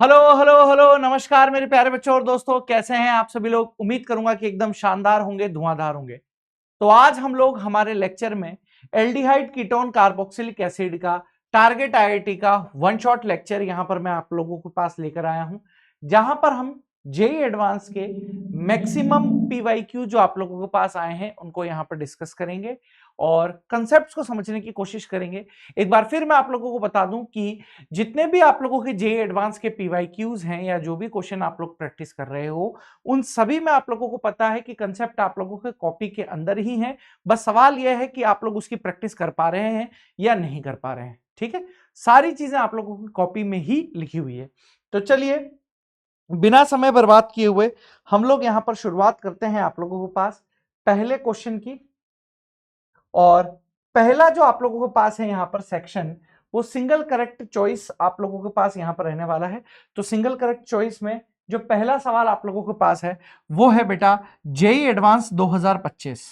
Hello hello hello, नमस्कार मेरे प्यारे बच्चों और दोस्तों, कैसे हैं आप सभी लोग। उम्मीद करूंगा कि एकदम शानदार होंगे, धुआंधार होंगे। तो आज हम लोग हमारे लेक्चर में एल्डिहाइड कीटोन कार्बोक्सिलिक एसिड का टारगेट आईआईटी का वन शॉट लेक्चर यहां पर मैं आप लोगों के पास लेकर आया हूं, जहां पर हम जेई एडवांस के मैक्सिमम पीवाईक्यू जो आप लोगों के पास आए हैं उनको यहां पर डिस्कस करेंगे और कंसेप्ट्स को समझने की कोशिश करेंगे। एक बार फिर मैं आप लोगों को बता दूं कि जितने भी आप लोगों के जेई एडवांस के पीवाईक्यूज हैं या जो भी क्वेश्चन आप लोग प्रैक्टिस कर रहे हो, उन सभी में आप लोगों को पता है कि कंसेप्ट आप लोगों के कॉपी के अंदर ही है। बस सवाल यह है कि आप लोग उसकी प्रैक्टिस कर पा रहे हैं या नहीं कर पा रहे हैं। ठीक है, सारी चीजें आप लोगों की कॉपी में ही लिखी हुई है। तो चलिए बिना समय बर्बाद किए हुए हम लोग यहां पर शुरुआत करते हैं आप लोगों के पास पहले क्वेश्चन की। और पहला जो आप लोगों के पास है यहां पर सेक्शन, वो सिंगल करेक्ट चॉइस आप लोगों के पास यहां पर रहने वाला है। तो सिंगल करेक्ट चॉइस में जो पहला सवाल आप लोगों के पास है वो है बेटा जेई एडवांस 2025।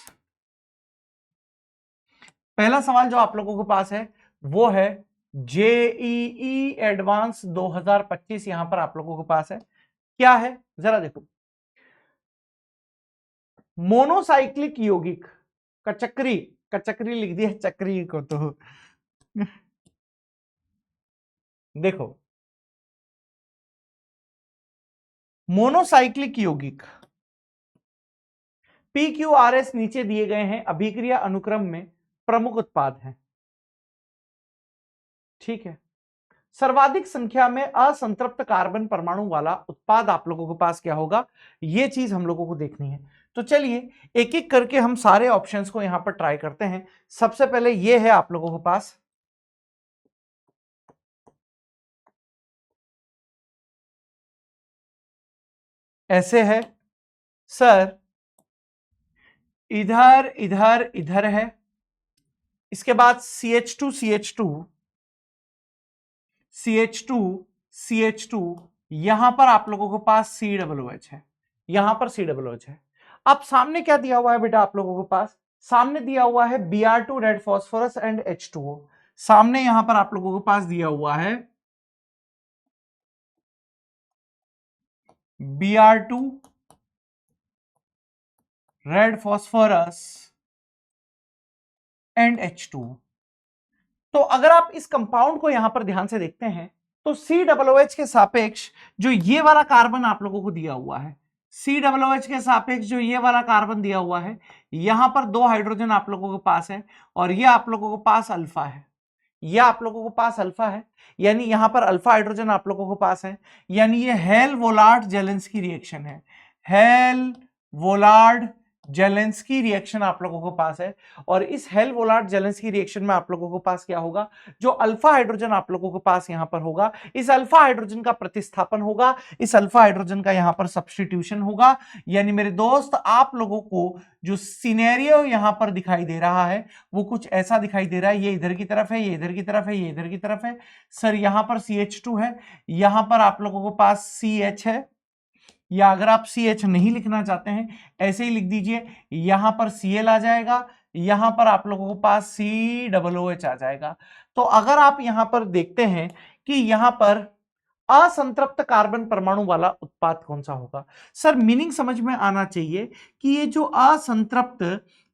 पहला सवाल जो आप लोगों के पास है वो है जेईई एडवांस 2025। यहां पर आप लोगों के पास है, क्या है जरा देखो। मोनोसाइक्लिक यौगिक कचक्री, कचक्री लिख दिया चक्री को तो देखो, मोनोसाइक्लिक यौगिक PQRS नीचे दिए गए हैं अभिक्रिया अनुक्रम में प्रमुख उत्पाद हैं। ठीक है, सर्वाधिक संख्या में असंतृप्त कार्बन परमाणु वाला उत्पाद आप लोगों के पास क्या होगा, यह चीज हम लोगों को देखनी है। तो चलिए एक एक करके हम सारे ऑप्शंस को यहां पर ट्राई करते हैं। सबसे पहले यह है आप लोगों के पास, ऐसे है सर, इधर इधर इधर है, इसके बाद CH2 CH2 CH2 CH2, यहां पर आप लोगों के पास COOH है, यहां पर COOH है। अब सामने क्या दिया हुआ है बेटा आप लोगों के पास, सामने दिया हुआ है Br2 red phosphorus and H2O। सामने यहां पर आप लोगों के पास दिया हुआ है Br2 red phosphorus and H2O। तो अगर आप इस कंपाउंड को यहां पर ध्यान से देखते हैं तो COOH के सापेक्ष जो ये वाला कार्बन आप लोगों को दिया हुआ है, COOH के सापेक्ष जो ये वाला कार्बन दिया हुआ है, यहां पर 2 हाइड्रोजन आप लोगों के पास है और ये आप लोगों के पास अल्फा है, ये आप लोगों के पास अल्फा है, यानी यहां पर अल्फा हाइड्रोजन आप लोगों के पास है, यानी ये हेल वोलार्ड जेलेंस्की रिएक्शन है। हेल वोलार्ड जेलेंस्की रिएक्शन आप लोगों के पास है। और इस हेल वोलार्ड जेलेंस्की रिएक्शन में आप लोगों के पास क्या होगा, जो अल्फा हाइड्रोजन आप लोगों के पास यहां पर होगा, इस अल्फा हाइड्रोजन का प्रतिस्थापन होगा, इस अल्फा हाइड्रोजन का यहां पर सब्स्टिट्यूशन होगा। यानी मेरे दोस्त आप लोगों को जो सिनेरियो यहां पर दिखाई दे रहा है वो कुछ ऐसा दिखाई दे रहा है, ये इधर की तरफ है, ये इधर की तरफ है, ये इधर की तरफ है। सर यहां पर CH2 है, यहां पर आप लोगों के पास CH है, या अगर आप CH नहीं लिखना चाहते हैं ऐसे ही लिख दीजिए, यहां पर Cl आ जाएगा, यहां पर आप लोगों के पास COOH आ जाएगा। तो अगर आप यहां पर देखते हैं कि यहां पर असंतृप्त कार्बन परमाणु वाला उत्पाद कौन सा होगा, सर मीनिंग समझ में आना चाहिए कि ये जो असंतृप्त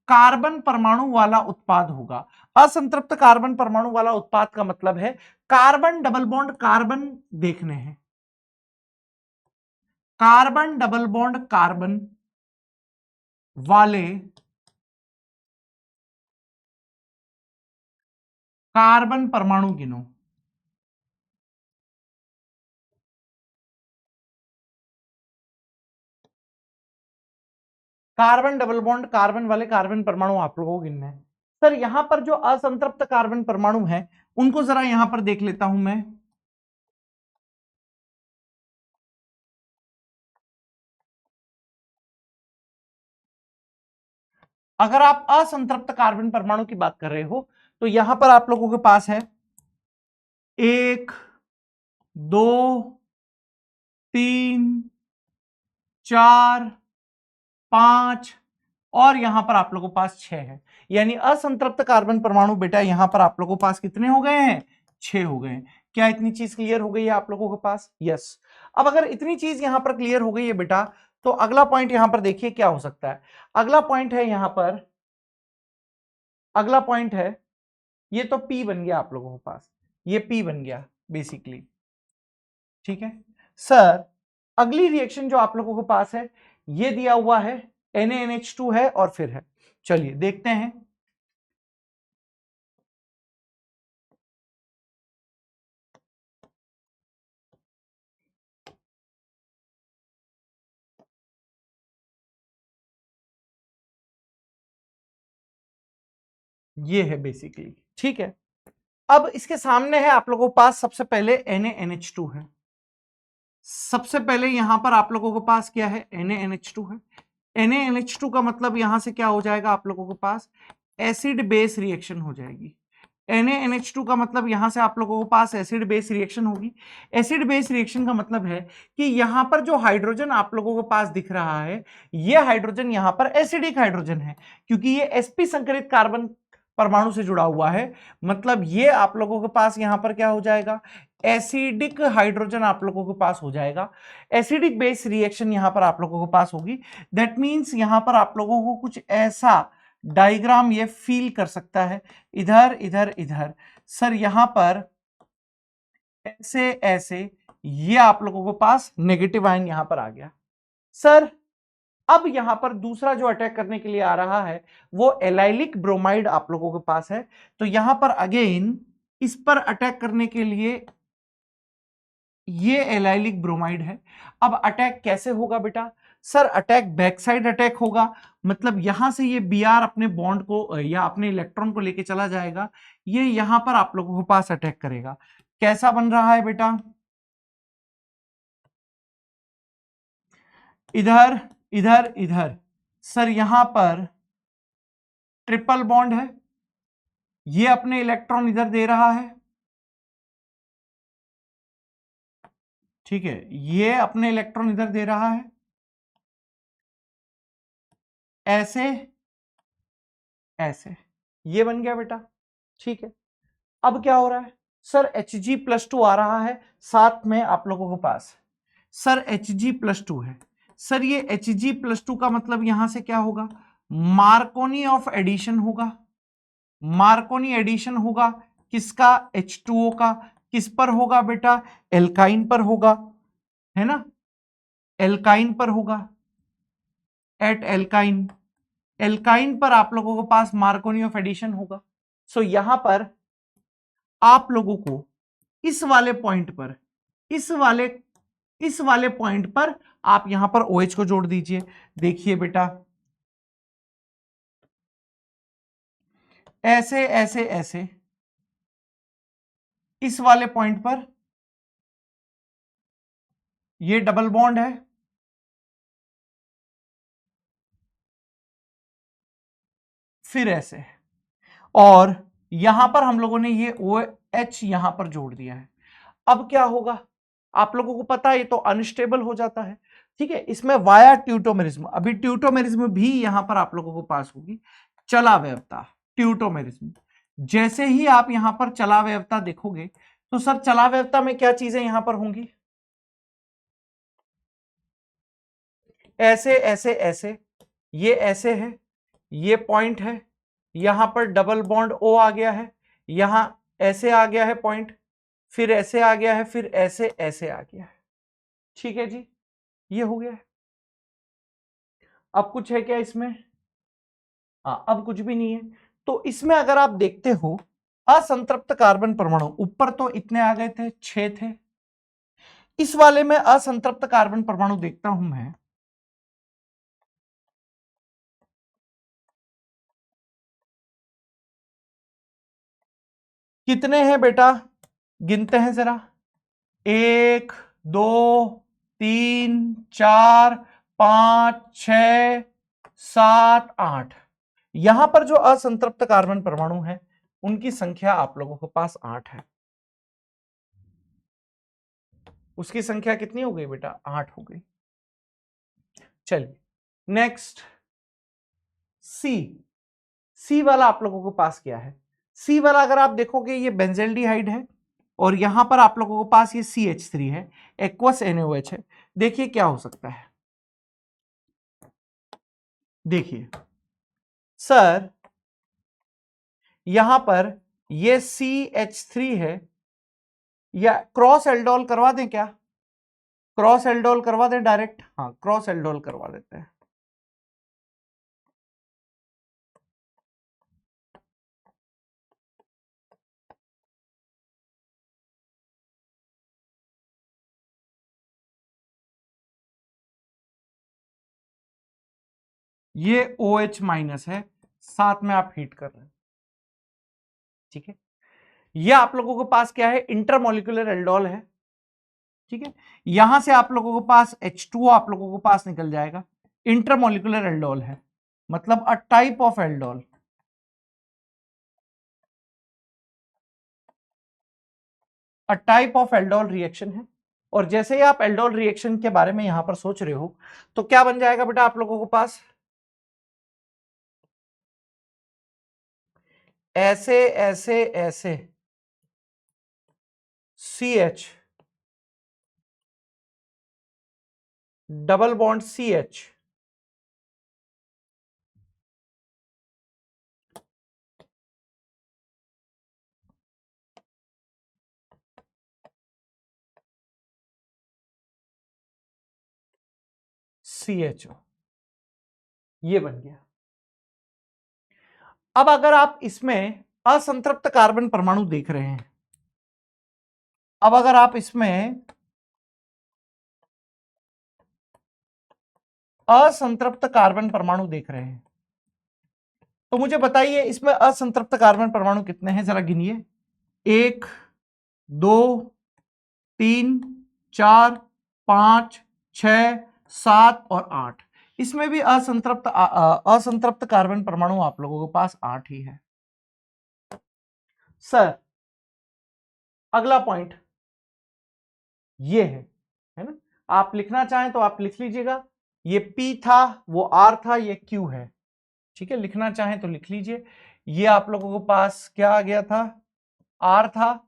कार्बन परमाणु वाला उत्पाद होगा, असंतृप्त कार्बन परमाणु वाला उत्पाद का मतलब है कार्बन डबल बॉन्ड कार्बन देखने हैं, कार्बन डबल बॉन्ड कार्बन वाले कार्बन परमाणु गिनो। कार्बन डबल बॉन्ड कार्बन वाले कार्बन परमाणु आप लोगों को गिनने हैं। सर यहां पर जो असंतृप्त कार्बन परमाणु है उनको जरा यहां पर देख लेता हूं मैं। अगर आप असंतृप्त कार्बन परमाणु की बात कर रहे हो तो यहां पर आप लोगों के पास है 1 2 3 4 5 और यहां पर आप लोगों के पास 6 है। यानी असंतृप्त कार्बन परमाणु बेटा यहां पर आप लोगों के पास कितने हो गए हैं, 6 हो गए हैं। क्या इतनी चीज क्लियर हो गई है आप लोगों के पास? यस। अब अगर इतनी चीज यहां पर क्लियर हो गई है बेटा, तो अगला पॉइंट यहां पर देखिए क्या हो सकता है। अगला पॉइंट है यहां पर, अगला पॉइंट है, ये तो P बन गया आप लोगों के पास, ये P बन गया बेसिकली, ठीक है सर। अगली रिएक्शन जो आप लोगों के पास है, ये दिया हुआ है NaNH2 है और फिर है, चलिए देखते हैं। ये है बेसिकली, ठीक है। अब इसके सामने है आप लोगों के पास सबसे पहले NaNH2 है, सबसे पहले यहां पर आप लोगों के पास क्या है, NaNH2 है। NaNH2 का मतलब यहां से क्या हो जाएगा आप लोगों के पास, एसिड बेस रिएक्शन हो जाएगी। NaNH2 का मतलब यहां से आप लोगों के पास एसिड बेस रिएक्शन होगी। एसिड बेस रिएक्शन का मतलब है कि यहां पर जो हाइड्रोजन आप लोगों के पास दिख रहा है, ये हाइड्रोजन यहां पर एसिडिक हाइड्रोजन है, क्योंकि ये sp संकरित कार्बन परमाणु से जुड़ा हुआ है। मतलब ये आप लोगों के पास यहां पर क्या हो जाएगा, एसिडिक हाइड्रोजन आप लोगों के पास हो जाएगा। एसिडिक बेस रिएक्शन यहां पर आप लोगों के पास होगी। दैट मींस यहां पर आप लोगों को कुछ ऐसा डायग्राम ये फील कर सकता है, इधर इधर इधर सर, यहां पर ऐसे ऐसे, ये आप लोगों के पास नेगेटिव आयन यहां पर आ गया सर। अब यहां पर दूसरा जो अटैक करने के लिए आ रहा है, वो एलाइलिक ब्रोमाइड आप लोगों के पास है। तो यहां पर अगेन इस पर अटैक करने के लिए ये एलाइलिक ब्रोमाइड है। अब अटैक कैसे होगा बेटा, sir attack back side attack होगा, मतलब यहां से ये Br अपने बॉन्ड को या अपने इलेक्ट्रॉन को लेके चला जाएगा, ये यहां पर आप लोगों के पास अटैक करेगा। कैसा बन रहा है बेटा, इधर इधर इधर सर, यहां पर ट्रिपल बॉन्ड है, ये अपने इलेक्ट्रॉन इधर दे रहा है, ठीक है, ये अपने इलेक्ट्रॉन इधर दे रहा है, ऐसे ऐसे, ये बन गया बेटा, ठीक है। अब क्या हो रहा है सर, Hg+2 आ रहा है साथ में आप लोगों के पास, सर Hg+2 है। सर ये Hg+2 का मतलब यहां से क्या होगा, मार्कोनी ऑफ एडिशन होगा। मार्कोनी एडिशन होगा किसका, H2O का। किस पर होगा बेटा, एल्काइन पर होगा, है ना, एल्काइन पर होगा, एट एल्काइन, एल्काइन पर आप लोगों के पास मार्कोनी ऑफ एडिशन होगा। सो यहां पर आप लोगों को इस वाले पॉइंट पर, इस वाले पॉइंट पर आप यहां पर OH को जोड़ दीजिए। देखिए बेटा, ऐसे ऐसे ऐसे, इस वाले पॉइंट पर ये डबल बॉन्ड है, फिर ऐसे, और यहां पर हम लोगों ने ये OH यहां पर जोड़ दिया है। अब क्या होगा आप लोगों को पता है, ये तो अनस्टेबल हो जाता है, ठीक है। इसमें वाया ट्यूटोमेरिज्म, अभी ट्यूटोमेरिज्म भी यहां पर आप लोगों को पास होगी, चलावयवता, ट्यूटोमेरिज्म। जैसे ही आप यहां पर चलावयवता देखोगे, तो सर चलावयवता में क्या चीजें यहां पर होंगी, ऐसे ऐसे ऐसे, ये ऐसे है, ये पॉइंट है, यहां पर डबल बॉन्ड O आ गया है, यहां ऐसे आ गया है पॉइंट, फिर ऐसे आ गया है, फिर ऐसे ऐसे आ गया है, ठीक है जी, ये हो गया है। अब कुछ है क्या इसमें, हाँ अब कुछ भी नहीं है। तो इसमें अगर आप देखते हो, असंतृप्त कार्बन परमाणु ऊपर तो इतने आ गए थे, 6 थे। इस वाले में असंतृप्त कार्बन परमाणु देखता हूं मैं, कितने हैं बेटा, गिनते हैं जरा, 1 2 3 4 5 6 7 8। यहां पर जो असंतृप्त कार्बन परमाणु है, उनकी संख्या आप लोगों के पास 8 है। उसकी संख्या कितनी हो गई बेटा, 8 हो गई। चलिए नेक्स्ट, सी। सी वाला आप लोगों के पास क्या है, सी वाला अगर आप देखोगे, ये बेंजेल्डिहाइड है, और यहां पर आप लोगों के पास ये CH3 है, एक्वस NaOH है। देखिए क्या हो सकता है। देखिए सर, यहां पर ये CH3 है, या क्रॉस एल्डोल करवा दें क्या? क्रॉस एल्डोल करवा दें डायरेक्ट? हाँ, क्रॉस एल्डोल करवा देते हैं। ये OH माइनस है, साथ में आप हीट कर रहे हैं, ठीक है। ये आप लोगों के पास क्या है, इंटरमोलिकुलर एल्डोल है, ठीक है। यहां से आप लोगों के पास H2O आप लोगों के पास निकल जाएगा, इंटरमोलिकुलर एल्डोल है, मतलब a type of aldol, a type of aldol reaction है। और जैसे ही आप एल्डोल रिएक्शन के बारे में यहां पर सोच रहे हो, तो क्या बन जाएगा बेटा आप लोगों के पास, ऐसे ऐसे ऐसे CH double bond CH, CHO, ये बन गया। अब अगर आप इसमें असंतृप्त कार्बन परमाणु देख रहे हैं, अब अगर आप इसमें असंतृप्त कार्बन परमाणु देख रहे हैं, तो मुझे बताइए इसमें असंतृप्त कार्बन परमाणु कितने हैं, जरा गिनिए। 1 2 3 4 5 6 7 और 8। इसमें भी असंतृप्त कार्बन परमाणु आप लोगों के पास 8 ही है। सर अगला पॉइंट ये है ना, आप लिखना चाहें तो आप लिख लीजिएगा। ये P था, वो R था, ये Q है, ठीक है। लिखना चाहें तो लिख लीजिए। ये आप लोगों के पास क्या आ गया था, R था,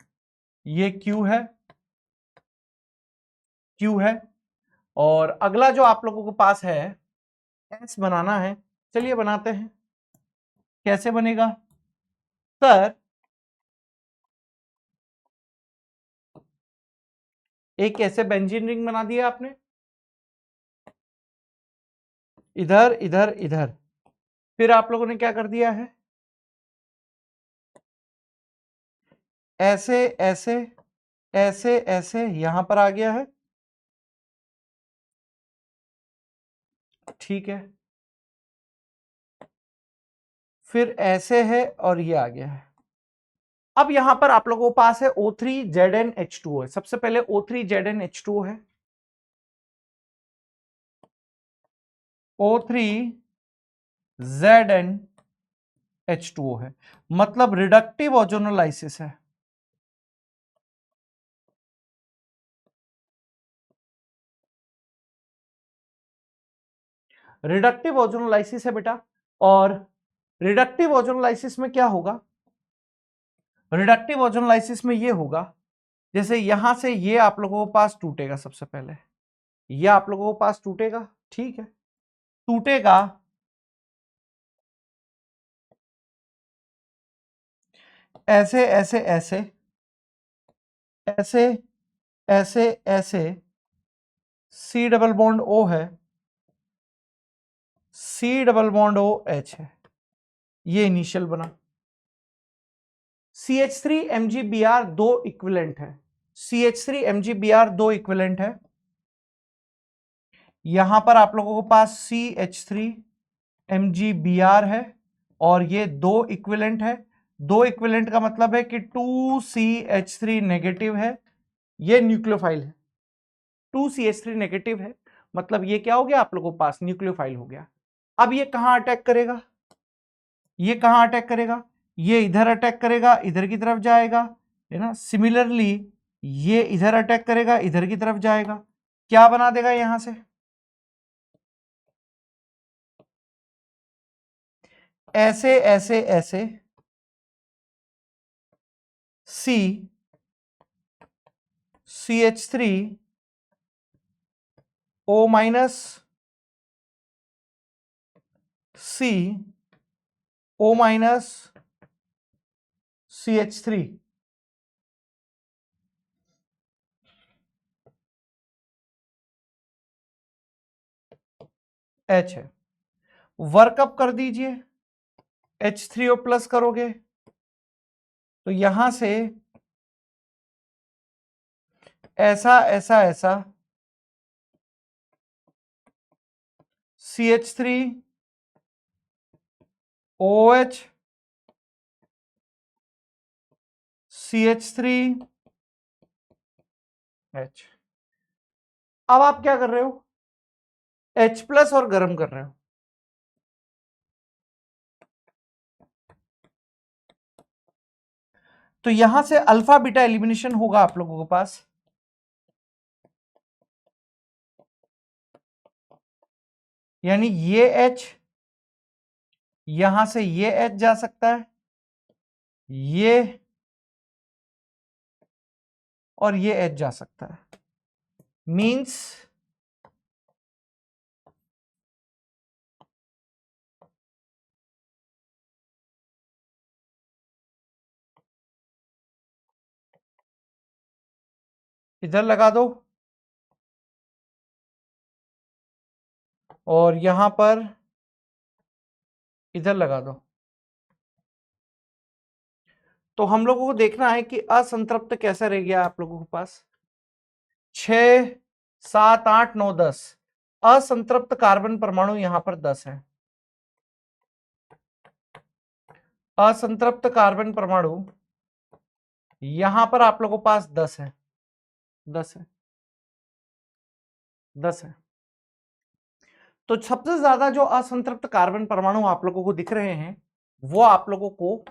ये Q है, Q है। और अगला जो आप लोगों के पास है, S बनाना है, चलिए बनाते हैं। कैसे बनेगा सर, एक ऐसे बेंजीन रिंग बना दिया आपने, इधर इधर इधर, फिर आप लोगों ने क्या कर दिया है, ऐसे ऐसे ऐसे ऐसे यहां पर आ गया है, ठीक है। फिर ऐसे है और ये आ गया है। अब यहां पर आप लोगों के पास है O3ZnH2O है। सबसे पहले O3ZnH2O है, O3ZnH2O है, मतलब रिडक्टिव ओजोनोलाइसिस है। रिडक्टिव ओजोनोलाइसिस है बेटा। और रिडक्टिव ओजोनोलाइसिस में क्या होगा, रिडक्टिव ओजोनोलाइसिस में ये होगा, जैसे यहां से ये आप लोगों के पास टूटेगा, सबसे पहले ये आप लोगों के पास टूटेगा, ठीक है। टूटेगा, ऐसे ऐसे ऐसे ऐसे ऐसे ऐसे, C डबल बॉन्ड O है, C double bond O H है, ये इनिशियल बना। CH3 MgBr दो इक्विवेलेंट है, CH3 MgBr दो इक्विवेलेंट है। यहां पर आप लोगों के पास CH3 MgBr है, और ये दो इक्विवेलेंट है। दो इक्विवेलेंट का मतलब है कि 2CH3 नेगेटिव है, ये न्यूक्लियोफाइल है। 2CH3 नेगेटिव है, मतलब ये क्या हो गया आप लोगों के पास, न्यूक्लियोफाइल हो गया। अब ये कहां अटैक करेगा, ये कहां अटैक करेगा, ये इधर अटैक करेगा, इधर की तरफ जाएगा, है ना। सिमिलरली ये इधर अटैक करेगा, इधर की तरफ जाएगा, क्या बना देगा यहां से, ऐसे ऐसे ऐसे C CH3 O minus C O minus CH3। H है, वर्कअप कर दीजिए, H3O प्लस करोगे तो यहां से ऐसा ऐसा ऐसा CH3 OH CH3 H। अब आप क्या कर रहे हो, H प्लस और गर्म कर रहे हो। तो यहां से अल्फा बीटा एलिमिनेशन होगा आप लोगों के पास। यानी ये H, यहां से ये H जा सकता है, ये और ये H जा सकता है। मींस इधर लगा दो और यहां पर इधर लगा दो। तो हम लोगों को देखना है कि असंतृप्त कैसा रह गया आप लोगों के पास। 6 7 8 9 10 असंतृप्त कार्बन परमाणु यहां पर 10 है। असंतृप्त कार्बन परमाणु यहां पर आप लोगों के पास 10 है, 10 है, 10 है। तो सबसे ज्यादा जो असंतृप्त कार्बन परमाणु आप लोगों को दिख रहे हैं वो आप लोगों को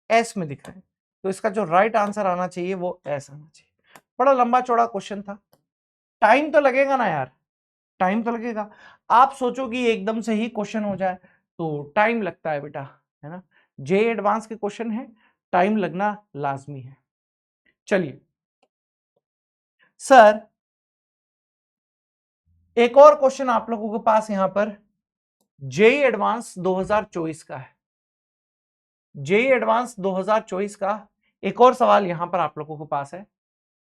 एस में दिख रहे हैं। तो इसका जो राइट आंसर आना चाहिए वो एस आना चाहिए। बड़ा लंबा चौड़ा क्वेश्चन था, टाइम तो लगेगा ना यार, टाइम तो लगेगा। आप सोचो कि एकदम से ही क्वेश्चन हो जाए तो टाइम लगता है बेटा, है ना। जे एडवांस के क्वेश्चन है, टाइम लगना लाजमी है। चलिए सर, एक और क्वेश्चन आप लोगों के पास यहां पर जेई एडवांस 2024 का है। जेई एडवांस 2024 का एक और सवाल यहां पर आप लोगों के पास है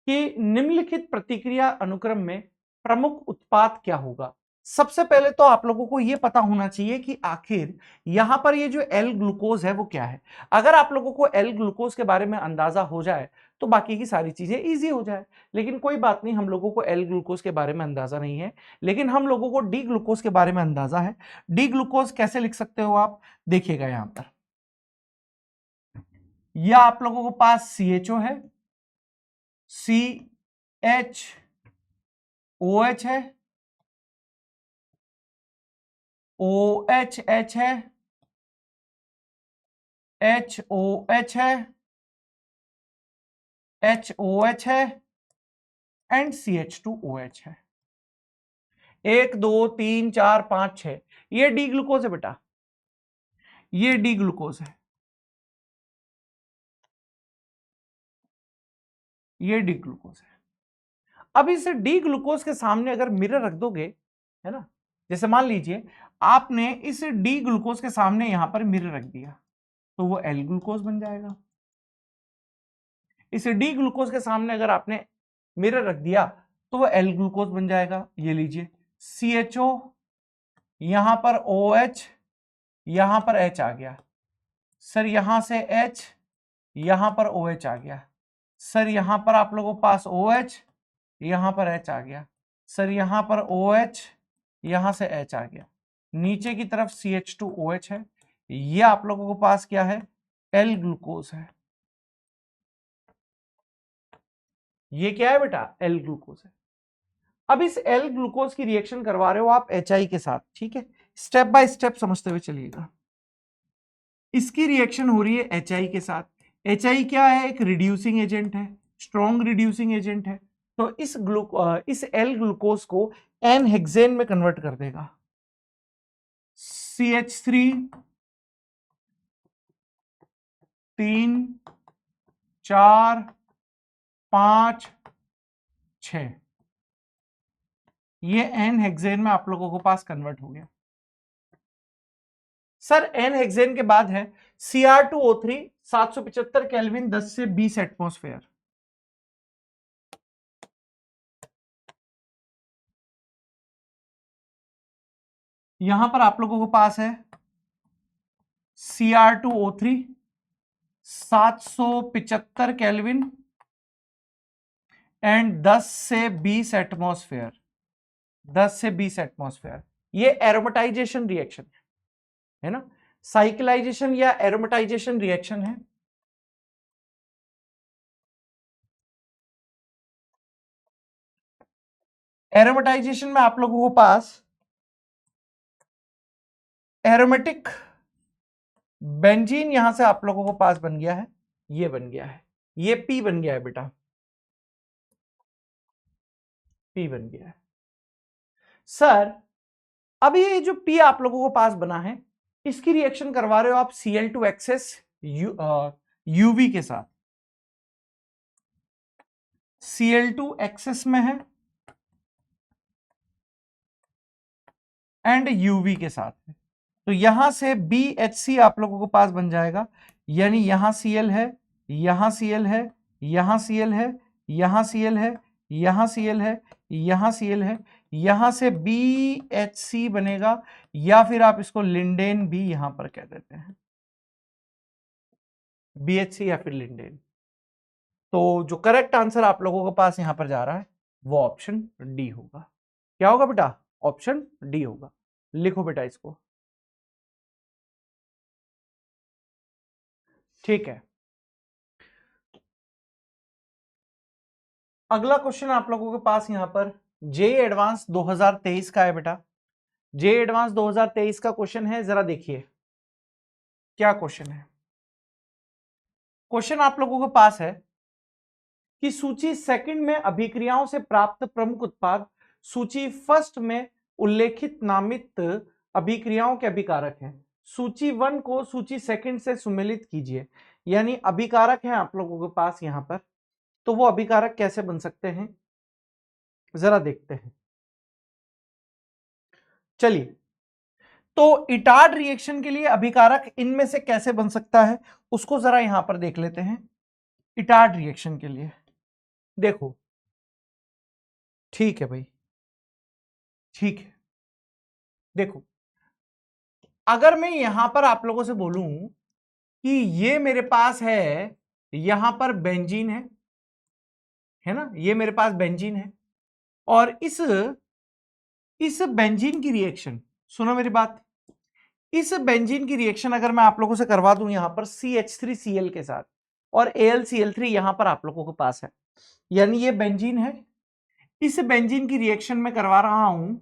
कि निम्नलिखित प्रतिक्रिया अनुक्रम में प्रमुख उत्पाद क्या होगा। सबसे पहले तो आप लोगों को यह पता होना चाहिए कि आखिर यहां पर ये जो एल ग्लूकोज है वो क्या है। अगर आप लोगों को एल ग्लूकोज के बारे में अंदाजा हो जाए तो बाकी की सारी चीजें इजी हो जाए। लेकिन कोई बात नहीं, हम लोगों को एल ग्लूकोज के बारे में अंदाजा नहीं है, लेकिन हम लोगों को डी ग्लूकोज के बारे में अंदाजा है। डी ग्लूकोज कैसे लिख सकते हो आप, देखिएगा यहां पर यह आप लोगों के पास CHO है, CHOH है, OHH है, HOH है, HOH है एंड CH2OH है। 1 2 3 4 5 6 ये डी ग्लूकोज है बेटा, ये डी ग्लूकोज है, ये डी ग्लूकोज है। अब इस डी ग्लूकोज के सामने अगर मिरर रख दोगे, है ना, जैसे मान लीजिए आपने इस डी ग्लूकोज के सामने यहां पर मिरर रख दिया तो वो एल ग्लूकोज बन जाएगा। इस डी ग्लूकोज के सामने अगर आपने मिरर रख दिया तो वो एल ग्लूकोज बन जाएगा। ये लीजिए CHO, यहां पर OH, यहां पर H आ गया सर, यहां से H, यहां पर OH आ गया सर, यहां पर आप लोगों के पास OH, यहां पर H आ गया सर, यहां पर OH, यहां से H आ गया, नीचे की तरफ CH2OH है। ये आप लोगों के पास क्या है, एल ग्लूकोज है। ये क्या है बेटा, एल ग्लूकोज है। अब इस एल ग्लूकोज की रिएक्शन करवा रहे हो आप HI के साथ, ठीक है, स्टेप बाय स्टेप समझते हुए चलिएगा। इसकी रिएक्शन हो रही है HI के साथ। HI क्या है, एक रिड्यूसिंग एजेंट है, स्ट्रॉन्ग रिड्यूसिंग एजेंट है। तो इस एल ग्लूकोज को एन हेक्सेन में कन्वर्ट कर देगा। CH3 3 4 5 6, ये एन हेक्सेन में आप लोगों के पास कन्वर्ट हो गया। सर एन हेक्सेन के बाद है Cr2O3 775 केल्विन 10 से 20 एटमॉस्फेयर। यहां पर आप लोगों के पास है Cr2O3 775 केल्विन एंड 10 से 20 एटमॉस्फेयर, 10 से 20 एटमॉस्फेयर। ये एरोमेटाइजेशन रिएक्शन है ना, साइक्लाइजेशन या एरोमेटाइजेशन रिएक्शन है। एरोमेटाइजेशन में आप लोगों के पास एरोमेटिक बेंजीन यहां से आप लोगों के पास बन गया है, ये बन गया है, ये पी बन गया है बेटा, पी बन गया है। सर अब ये जो पी आप लोगों के पास बना है, इसकी रिएक्शन करवा रहे हो आप Cl2 एक्सेस यूवी के साथ, Cl2 एक्सेस में है एंड यूवी के साथ है, तो यहां से BHC आप लोगों के पास बन जाएगा, यानी यहां Cl है, यहां Cl है, यहां Cl है, यहां Cl है, यहां Cl है, यहां Cl है, यहां से BHC बनेगा, या फिर आप इसको लिंडेन भी यहां पर कह देते हैं, BHC या फिर लिंडेन। तो जो करेक्ट आंसर आप लोगों के पास यहां पर जा रहा है वो ऑप्शन डी होगा। क्या होगा बेटा? ऑप्शन डी होगा। लिखो बेटा इसको, ठीक है। अगला क्वेश्चन आप लोगों के पास यहां पर जे एडवांस 2023 का है बेटा। जे एडवांस 2023 का क्वेश्चन है, जरा देखिए क्या क्वेश्चन है। क्वेश्चन आप लोगों के पास है कि सूची सेकंड में अभिक्रियाओं से प्राप्त प्रमुख उत्पाद सूची फर्स्ट में उल्लेखित नामित अभिक्रियाओं के अभिकारक हैं। सूची 1 को सूची सेकंड से सुमेलित कीजिए, यानी अभिकारक है आप लोगों के पास यहां पर, तो वो अभिकारक कैसे बन सकते हैं जरा देखते हैं। चलिए, तो इटार्ड रिएक्शन के लिए अभिकारक इनमें से कैसे बन सकता है उसको जरा यहां पर देख लेते हैं। इटार्ड रिएक्शन के लिए देखो, ठीक है भाई, ठीक है। देखो, अगर मैं यहां पर आप लोगों से बोलूं कि ये मेरे पास है, यहां पर बेंजीन है ना, ये मेरे पास बेंजीन है, और इस बेंजीन की रिएक्शन, सुनो मेरी बात, इस बेंजीन की रिएक्शन अगर मैं आप लोगों से करवा दूं यहां पर CH3Cl के साथ, और AlCl3 यहां पर आप लोगों के पास है, यानी ये बेंजीन है, इस बेंजीन की रिएक्शन में करवा रहा हूं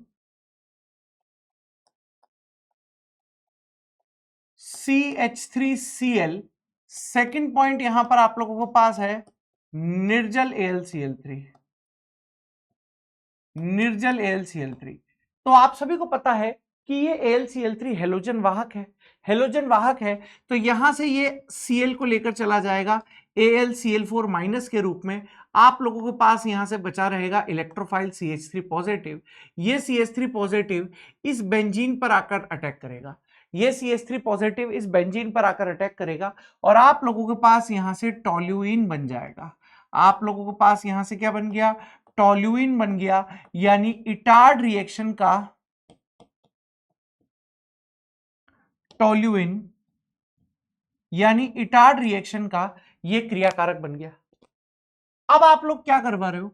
CH3Cl, सेकंड पॉइंट यहां पर आप लोगों के पास है निर्जल AlCl3, निर्जल AlCl3। तो आप सभी को पता है कि ये AlCl3 हेलोजन वाहक है, हेलोजन वाहक है, तो यहां से ये Cl को लेकर चला जाएगा AlCl4 माइनस के रूप में, आप लोगों के पास यहां से बचा रहेगा इलेक्ट्रोफाइल CH3 पॉजिटिव। ये CH3 पॉजिटिव इस बेंजीन पर आकर अटैक करेगा, ये CH3 पॉजिटिव इस बेंजीन पर आकर अटैक करेगा, और आप लोगों के पास यहां से टोल्यूइन बन जाएगा। आप लोगों के पास यहां से क्या बन गया? टोल्यूइन बन गया, यानी इटार्ड रिएक्शन का टोल्यूइन, यानी इटार्ड रिएक्शन का ये क्रियाकारक बन गया। अब आप लोग क्या करवा रहे हो?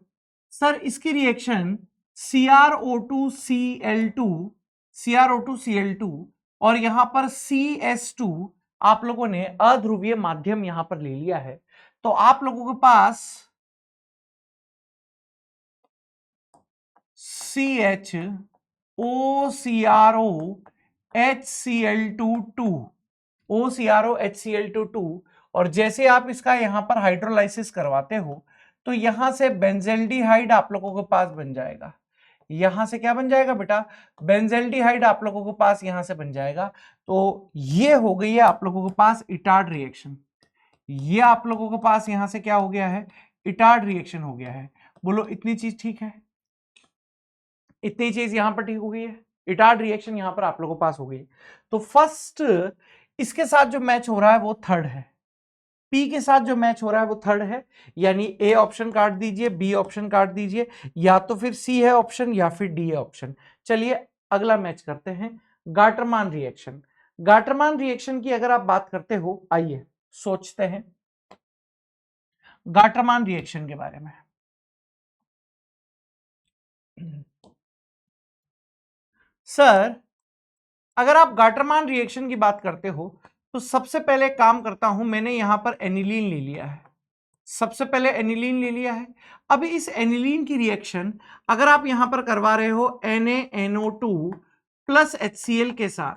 सर इसकी रिएक्शन CrO2Cl2, CrO2Cl2 और यहां पर CS2 आप लोगों ने अध्रुवीय माध्यम यहां पर ले लिया है, तो आप लोगों के पास OCRO-HCl2, और जैसे आप इसका यहां पर हाइड्रोलाइसिस करवाते हो तो यहां से बेंजेल्डिहाइड आप लोगों के पास बन जाएगा। यहां से क्या बन जाएगा बेटा? बेंजेल्डिहाइड आप लोगों के पास यहां से बन जाएगा। तो ये हो गई है आप लोगों के पास इटार्ड रिएक्शन, ये आप लोगों के पास यहां से क्या हो गया है? इटार्ड रिएक्शन हो गया है। बोलो इतनी चीज ठीक है, इतनी चीज यहां पर ठीक हो गई है, इटार्ड रिएक्शन यहां पर आप लोगों को पास हो गई। तो फर्स्ट इसके साथ जो मैच हो रहा है वो थर्ड है, पी के साथ जो मैच हो रहा है वो थर्ड है, यानी ए ऑप्शन काट दीजिए, बी ऑप्शन काट दीजिए, या तो फिर सी है ऑप्शन या फिर डी है ऑप्शन। चलिए अगला मैच करते हैं, गाटरमान रिएक्शन। गाटरमान रिएक्शन की अगर आप बात करते हो, आइए सोचते हैं गाटरमान रिएक्शन के बारे में। सर अगर आप गाटरमान रिएक्शन की बात करते हो तो सबसे पहले काम करता हूं, मैंने यहां पर एनिलीन ले लिया है, सबसे पहले एनिलीन ले लिया है। अभी इस एनिलीन की रिएक्शन अगर आप यहां पर करवा रहे हो NaNO2 प्लस HCl के साथ,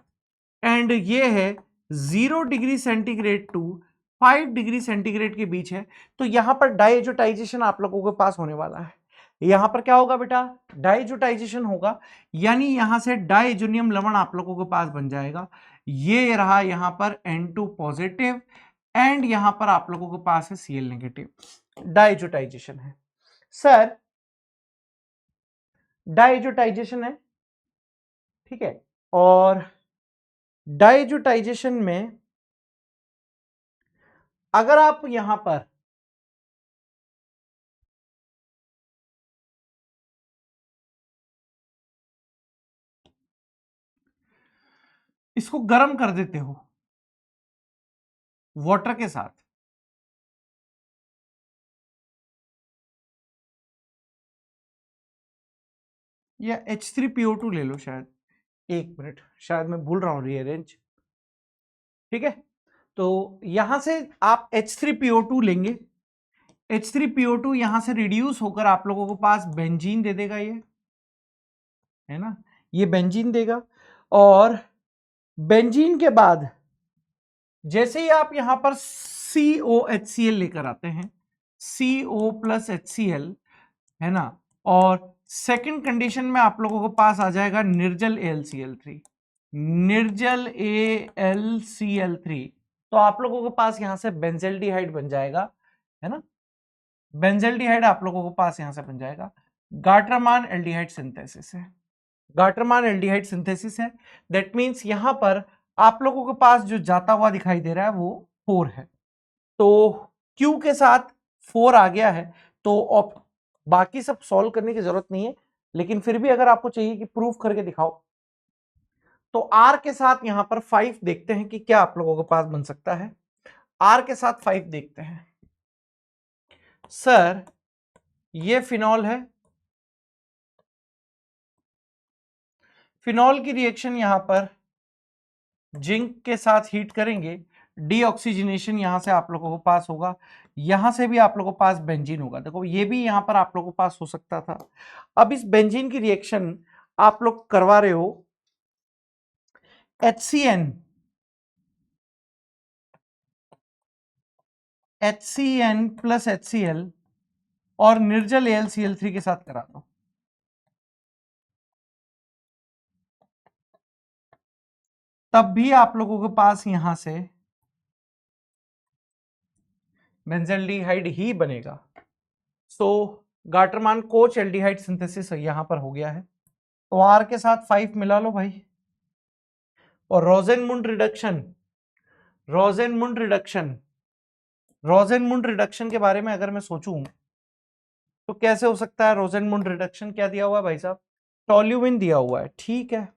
एंड ये है 0 degree centigrade to 5 degree centigrade के बीच है, तो यहां पर डाइएजोटाइजेशन आप लोगों के पास होने वाला है। यहां पर क्या होगा बेटा, डाइएजोटाइजेशन होगा, यानी यहां से डाइएजोनियम लवण आप लोगों के पास बन जाएगा। ये रहा यहां पर N2 पॉजिटिव, एंड यहां पर आप लोगों के पास है Cl नेगेटिव, डाइएजोटाइजेशन है। सर डाइएजोटाइजेशन है, ठीक है, और डाइएजोटाइजेशन में अगर आप यहां पर इसको गर्म कर देते हो वाटर के साथ, या H3PO2 ले लो, शायद एक मिनट, शायद मैं भूल रहा हूं रीअरेंज, ठीक है। तो यहां से आप H3PO2 लेंगे, H3PO2 यहां से रिड्यूस होकर आप लोगों को पास बेंजीन दे देगा, ये है ना, ये बेंजीन देगा। और बेंजीन के बाद जैसे ही आप यहां पर COHCl लेकर आते हैं, CO प्लस HCl, है ना, और सेकंड कंडीशन में आप लोगों के पास आ जाएगा निर्जल AlCl3, निर्जल AlCl3, तो आप लोगों के पास यहां से बेंजल्डिहाइड बन जाएगा, है ना, बेंजल्डिहाइड आप लोगों के पास यहां से बन जाएगा। गाटरमान एल्डिहाइड सिंथेसिस है, गाटरमान एल्डिहाइड सिंथेसिस है, दैट मींस यहां पर आप लोगों के पास जो जाता हुआ दिखाई दे रहा है वो 4 है, तो Q के साथ 4 आ गया है, तो बाकी सब सॉल्व करने की जरूरत नहीं है, लेकिन फिर भी अगर आपको चाहिए कि प्रूफ करके दिखाओ, तो R के साथ यहां पर 5 देखते हैं कि क्या आप लोगों के पास बन सकता है। R के साथ 5 देखते हैं, सर ये फिनॉल है, फिनॉल की रिएक्शन यहां पर जिंक के साथ हीट करेंगे, डीऑक्सीजनेशन यहां से आप लोगों को पास होगा, यहां से भी आप लोगों को पास बेंजीन होगा, देखो ये भी यहां पर आप लोगों को पास हो सकता था। अब इस बेंजीन की रिएक्शन आप लोग करवा रहे हो HCN प्लस HCl और निर्जल AlCl3 के साथ करा दो, तब भी आप लोगों के पास यहां से बेंजल्डिहाइड ही बनेगा। सो गाटरमान कोच एल्डिहाइड सिंथेसिस यहां पर हो गया है, तो R के साथ 5 मिला लो भाई, और रोजेनमुंड रिडक्शन, रोजेनमुंड रिडक्शन, रोजेनमुंड रिडक्शन के बारे में अगर मैं सोचूं तो कैसे हो सकता है रोजेनमुंड रिडक्शन, क्या दिया हुआ है भाई साहब, टोल्यूविन दिया हुआ है, ठीक है।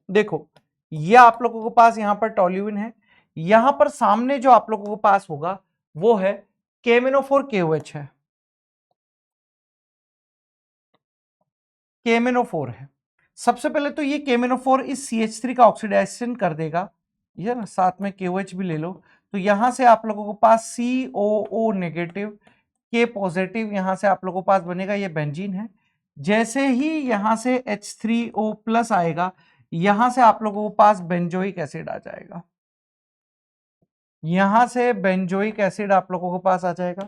देखो ये आप लोगों के पास यहां पर टोल्यूविन है, यहां पर सामने जो आप लोगों के पास होगा वो है KMnO4 KOH है, KMnO4 है। सबसे पहले तो ये KMnO4 इस CH3 का ऑक्सीडाइजेशन कर देगा, ये ना, साथ में KOH भी ले लो, तो यहां से आप लोगों के पास COO नेगेटिव K पॉजिटिव यहां से आप लोगों के पास बनेगा, ये बेंजीन है। जैसे ही यहां से H3O प्लस आएगा, यहां से आप लोगों के पास बेंजोइक एसिड आ जाएगा, यहां से बेंजोइक एसिड आप लोगों के पास आ जाएगा।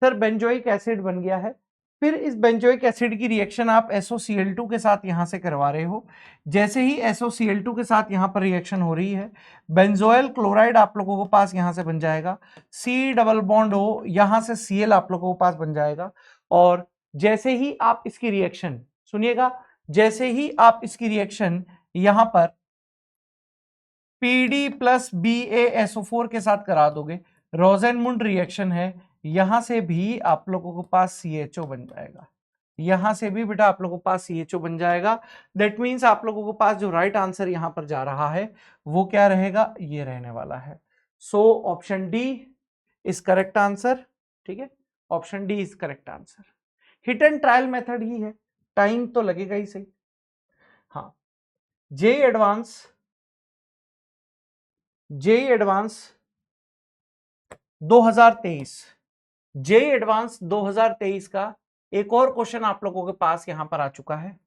सर बेंजोइक एसिड बन गया है, फिर इस बेंजोइक एसिड की रिएक्शन आप SOCl2 के साथ यहां से करवा रहे हो। जैसे ही SOCl2 के साथ यहां पर रिएक्शन हो रही है, बेंजोइल क्लोराइड आप लोगों को पास यहां से बन जाएगा, C डबल बॉन्ड O, यहां से Cl आप लोगों को पास बन जाएगा। और जैसे ही आप इसकी रिएक्शन सुनिएगा, जैसे ही आप इसकी रिएक्शन यहां पर PD प्लस BaSO4 के साथ करा दोगे, रोजेनमुंड रिएक्शन है, यहां से भी आप लोगों के पास CHO बन जाएगा, यहां से भी बेटा आप लोगों के पास CHO बन जाएगा। दैट मीन्स आप लोगों के पास जो राइट आंसर यहां पर जा रहा है वो क्या रहेगा, ये रहने वाला है। So option D is correct answer. ठीक है, option D is correct answer. Hit and trial method ही है, टाइम तो लगेगा ही सही। हाँ, जेईई एडवांस 2023, जेईई एडवांस 2023 का एक और क्वेश्चन आप लोगों के पास यहां पर आ चुका है।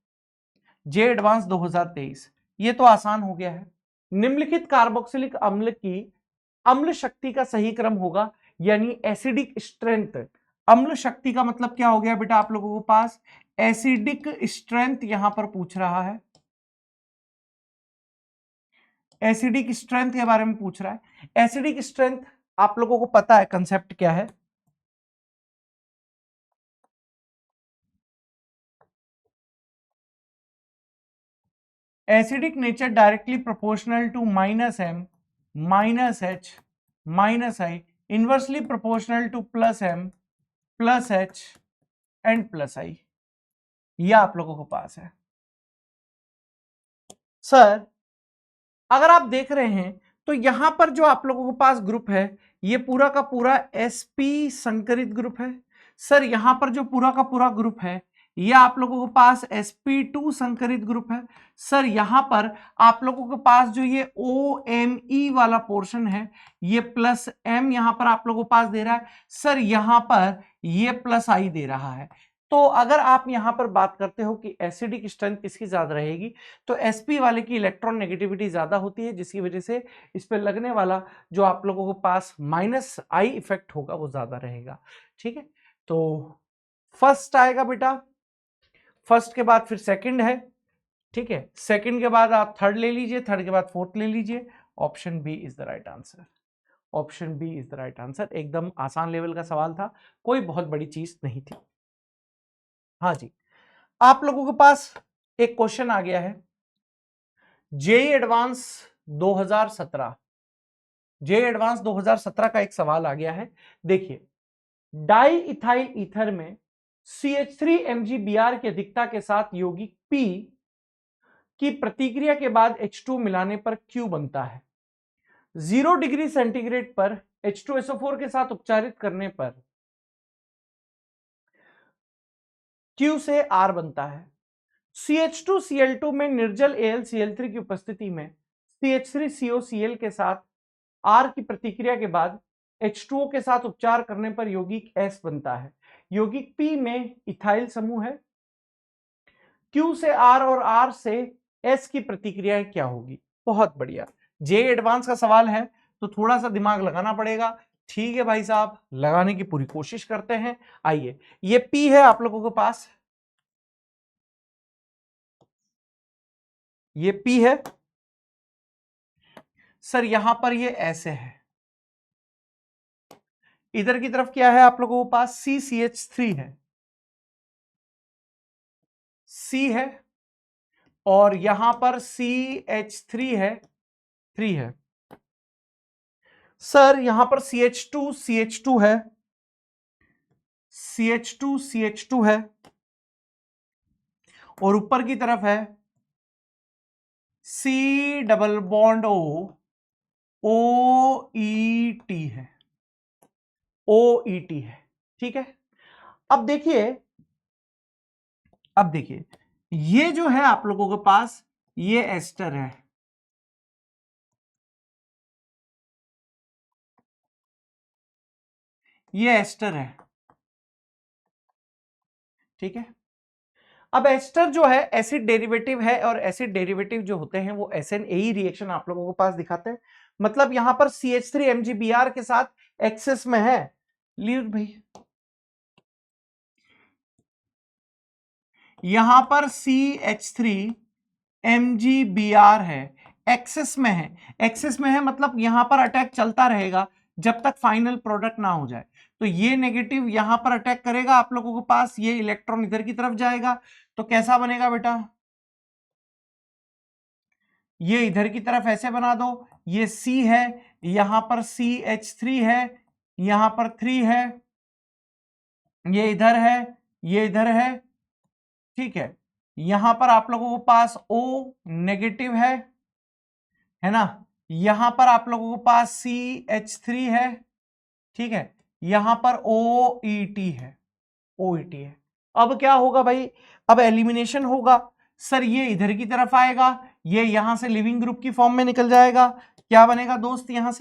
जेईई एडवांस 2023, ये तो आसान हो गया है। निम्नलिखित कार्बोक्सिलिक अम्ल की अम्ल शक्ति का सही क्रम होगा, यानी एसिडिक स्ट्रेंथ। अम्ल शक्ति का मतलब क्या हो गया बेटा आप लोगों के पास, एसिडिक स्ट्रेंथ यहां पर पूछ रहा है, एसिडिक स्ट्रेंथ के बारे में पूछ रहा है। एसिडिक स्ट्रेंथ आप लोगों को पता है कंसेप्ट क्या है, acidic nature directly proportional to -m -h -i, inversely proportional to +m +h and +i, यह आप लोगों के पास है। सर अगर आप देख रहे हैं तो यहां पर जो आप लोगों के पास ग्रुप है ये पूरा का पूरा sp संकरित ग्रुप है। सर यहां पर जो पूरा का पूरा ग्रुप है ये आप लोगों के पास sp2 संकरित ग्रुप है। सर यहां पर आप लोगों के पास जो ये OMe वाला पोर्शन है ये +m यहां पर आप लोगों के पास दे रहा है। सर यहां पर ये +i दे रहा है। तो अगर आप यहां पर बात करते हो कि एसिडिक स्ट्रेंथ किसकी ज्यादा रहेगी, तो sp वाले की इलेक्ट्रॉन नेगेटिविटी ज्यादा होती है, जिसकी वजह से इस पे लगने वाला जो आप लोगों के पास -i इफेक्ट होगा वो ज्यादा रहेगा। ठीक है, तो फर्स्ट आएगा बेटा, फर्स्ट के बाद फिर सेकंड है। ठीक है, सेकंड के बाद आप थर्ड ले लीजिए, थर्ड के बाद फोर्थ ले लीजिए। Option B is the right answer, option B is the right answer. एकदम आसान लेवल का सवाल था, कोई बहुत बड़ी चीज नहीं थी। हाँ जी, आप लोगों के पास एक क्वेश्चन आ गया है, जेईई एडवांस 2017, जेईई एडवांस 2017 का एक सवाल आ गया है। देखिए, डाई इथाइल ईथर में CH3 MgBr की अधिकता के साथ यौगिक P की प्रतिक्रिया के बाद H2 मिलाने पर Q बनता है। 0 डिग्री सेंटीग्रेड पर H2SO4 के साथ उपचारित करने पर Q से R बनता है। CH2Cl2 में निर्जल AlCl3 की उपस्थिति में CH3COCl के साथ R की प्रतिक्रिया के बाद H2O के साथ उपचार करने पर यौगिक S बनता है। यौगिक P में इथाइल समूह है। Q से R और R से S की प्रतिक्रिया क्या होगी? बहुत बढ़िया, जेईई एडवांस का सवाल है तो थोड़ा सा दिमाग लगाना पड़ेगा। ठीक है भाई साहब, लगाने की पूरी कोशिश करते हैं। आइए, ये P है आप लोगों के पास, ये P है। सर यहां पर ये ऐसे है, इधर की तरफ क्या है आप लोगों के पास, CCH3 है, C है, और यहां पर CH3 है, 3 है। सर यहां पर CH2 है, CH2 है, और ऊपर की तरफ है C डबल बॉन्ड OET है, OET है। ठीक है, अब देखिए, अब देखिए ये जो है आप लोगों के पास ये एस्टर है, ये एस्टर है। ठीक है, अब एस्टर जो है एसिड डेरिवेटिव है, और एसिड डेरिवेटिव जो होते हैं वो SNAE रिएक्शन आप लोगों के पास दिखाते हैं। मतलब यहां पर CH3 MgBr के साथ एक्सेस में है। लीव भाई, यहां पर CH3 Mg Br है, एक्सेस में है, एक्सेस में है मतलब यहां पर अटैक चलता रहेगा जब तक फाइनल प्रोडक्ट ना हो जाए। तो ये नेगेटिव यहां पर अटैक करेगा आप लोगों के पास, ये इलेक्ट्रॉन इधर की तरफ जाएगा, तो कैसा बनेगा बेटा, ये इधर की तरफ ऐसे बना दो, ये C है, यहां पर CH3 है, यहां पर 3 है, ये इधर है, ये इधर है, ठीक है। यहां पर आप लोगों के पास O नेगेटिव है ना, यहां पर आप लोगों के पास CH3 है, ठीक है, यहां पर OET है, OET है। अब क्या होगा भाई, अब एलिमिनेशन होगा, सर ये इधर की तरफ आएगा, ये यहां से लिविंग ग्रुप की फॉर्म में निकल जाएगा, क्या बनेगा दोस्त, यहां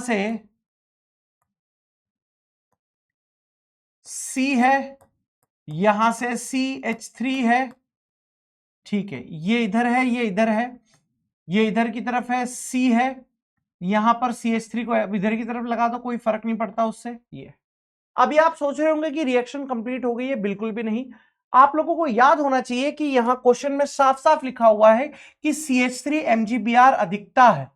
से C है, यहां से CH3 है, ठीक है, ये इधर है, ये इधर है, ये इधर की तरफ है, C है, यहां पर CH3 को इधर की तरफ लगा दो, कोई फर्क नहीं पड़ता उससे। ये अभी आप सोच रहे होंगे कि रिएक्शन कंप्लीट हो गई है, बिल्कुल भी नहीं। आप लोगों को याद होना चाहिए कि यहां क्वेश्चन में साफ साफ लिखा हुआ है कि CH3 MgBr अधिकता है।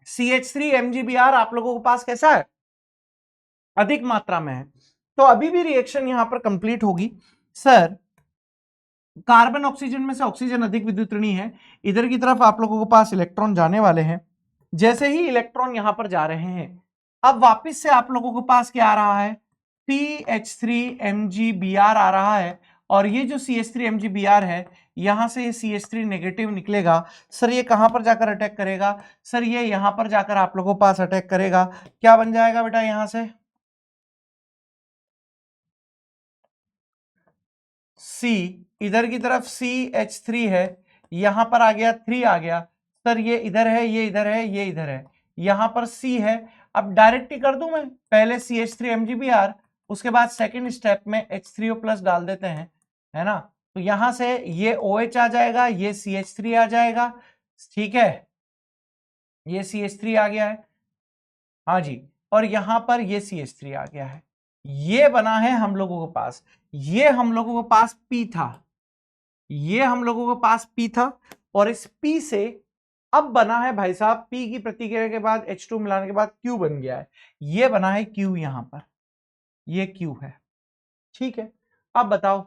CH3 MgBr आप लोगों के पास कैसा है, अधिक मात्रा में है। तो अभी भी रिएक्शन यहां पर कंप्लीट होगी। सर कार्बन ऑक्सीजन में से ऑक्सीजन अधिक विद्युत ऋणी है, इधर की तरफ आप लोगों के पास इलेक्ट्रॉन जाने वाले हैं, जैसे ही इलेक्ट्रॉन यहां पर जा रहे हैं, अब वापस से आप लोगों के पास क्या आ रहा है, PH3MgBr आ रहा है, और ये जो CH3MgBr है, यहां से ये CH3 नेगेटिव निकलेगा। सर ये कहां पर जाकर अटैक करेगा, सर ये यहां पर जाकर आप लोगों के पास अटैक करेगा, क्या बन जाएगा बेटा, यहां से C, इधर की तरफ CH3 है, यहां पर आ गया 3 आ गया, सर ये इधर है, ये इधर है, ये इधर है, यहां पर C है। अब डायरेक्ट ही कर दूं मैं, पहले CH3MgBr, उसके बाद सेकंड स्टेप में H3O प्लस डाल देते हैं, है ना। तो यहां से ये OH आ जाएगा, ये CH3 आ जाएगा, ठीक है, ये CH3 आ गया है, हाँ जी, और यहां पर ये CH3 आ गया है, ये बना है हम लोगों के पास, ये हम लोगों के पास P था, ये हम लोगों के पास P था, और इस P से अब बना है भाई साहब, P की प्रतिक्रिया के बाद H2 मिलाने के बाद Q बन गया है, ये बना है Q, यहां पर ये Q है, ठीक है। अब बताओ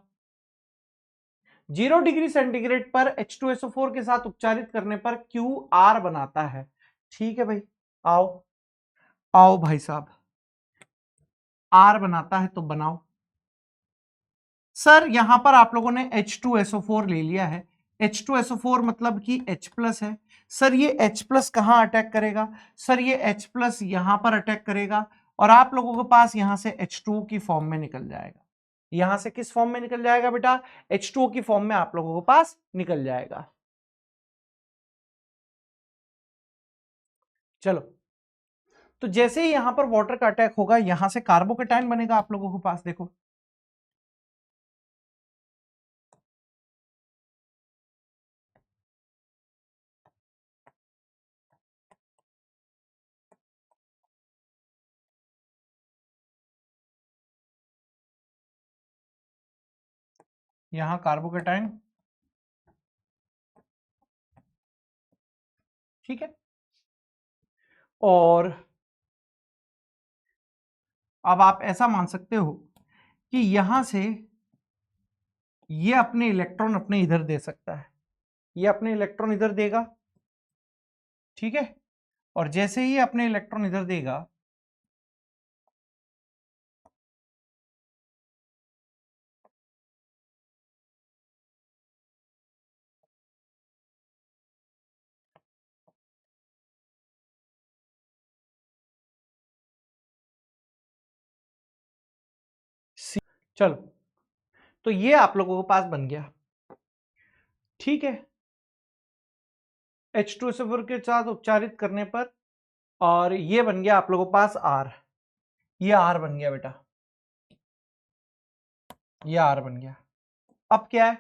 0 डिग्री सेंटीग्रेड पर H2SO4 के साथ उपचारित करने पर QR बनाता है, ठीक है भाई, आओ आओ भाई साहब, R बनाता है तो बनाओ। सर यहां पर आप लोगों ने H2SO4 ले लिया है, H2SO4 मतलब कि H प्लस है, सर ये H प्लस कहां अटैक करेगा, सर ये H प्लस यहां पर अटैक करेगा, और आप लोगों के पास यहां से H2O की फॉर्म में निकल जाएगा, यहां से किस फॉर्म में निकल जाएगा बेटा, H2O की फॉर्म में आप लोगों के पास निकल जाएगा। चलो, तो जैसे ही यहां पर वाटर का अटैक होगा, यहां से कार्बोकेटाइन बनेगा आप लोगों के पास, देखो यहां कार्बोकेटाइन, ठीक है, और अब आप ऐसा मान सकते हो कि यहां से ये अपने इलेक्ट्रॉन अपने इधर दे सकता है, ये अपने इलेक्ट्रॉन इधर देगा, ठीक है, और जैसे ही अपने इलेक्ट्रॉन इधर देगा, चलो, तो ये आप लोगों के पास बन गया, ठीक है, H2SO4 के साथ उपचारित करने पर, और ये बन गया आप लोगों के पास R, ये R बन गया बेटा, ये R बन गया। अब क्या है,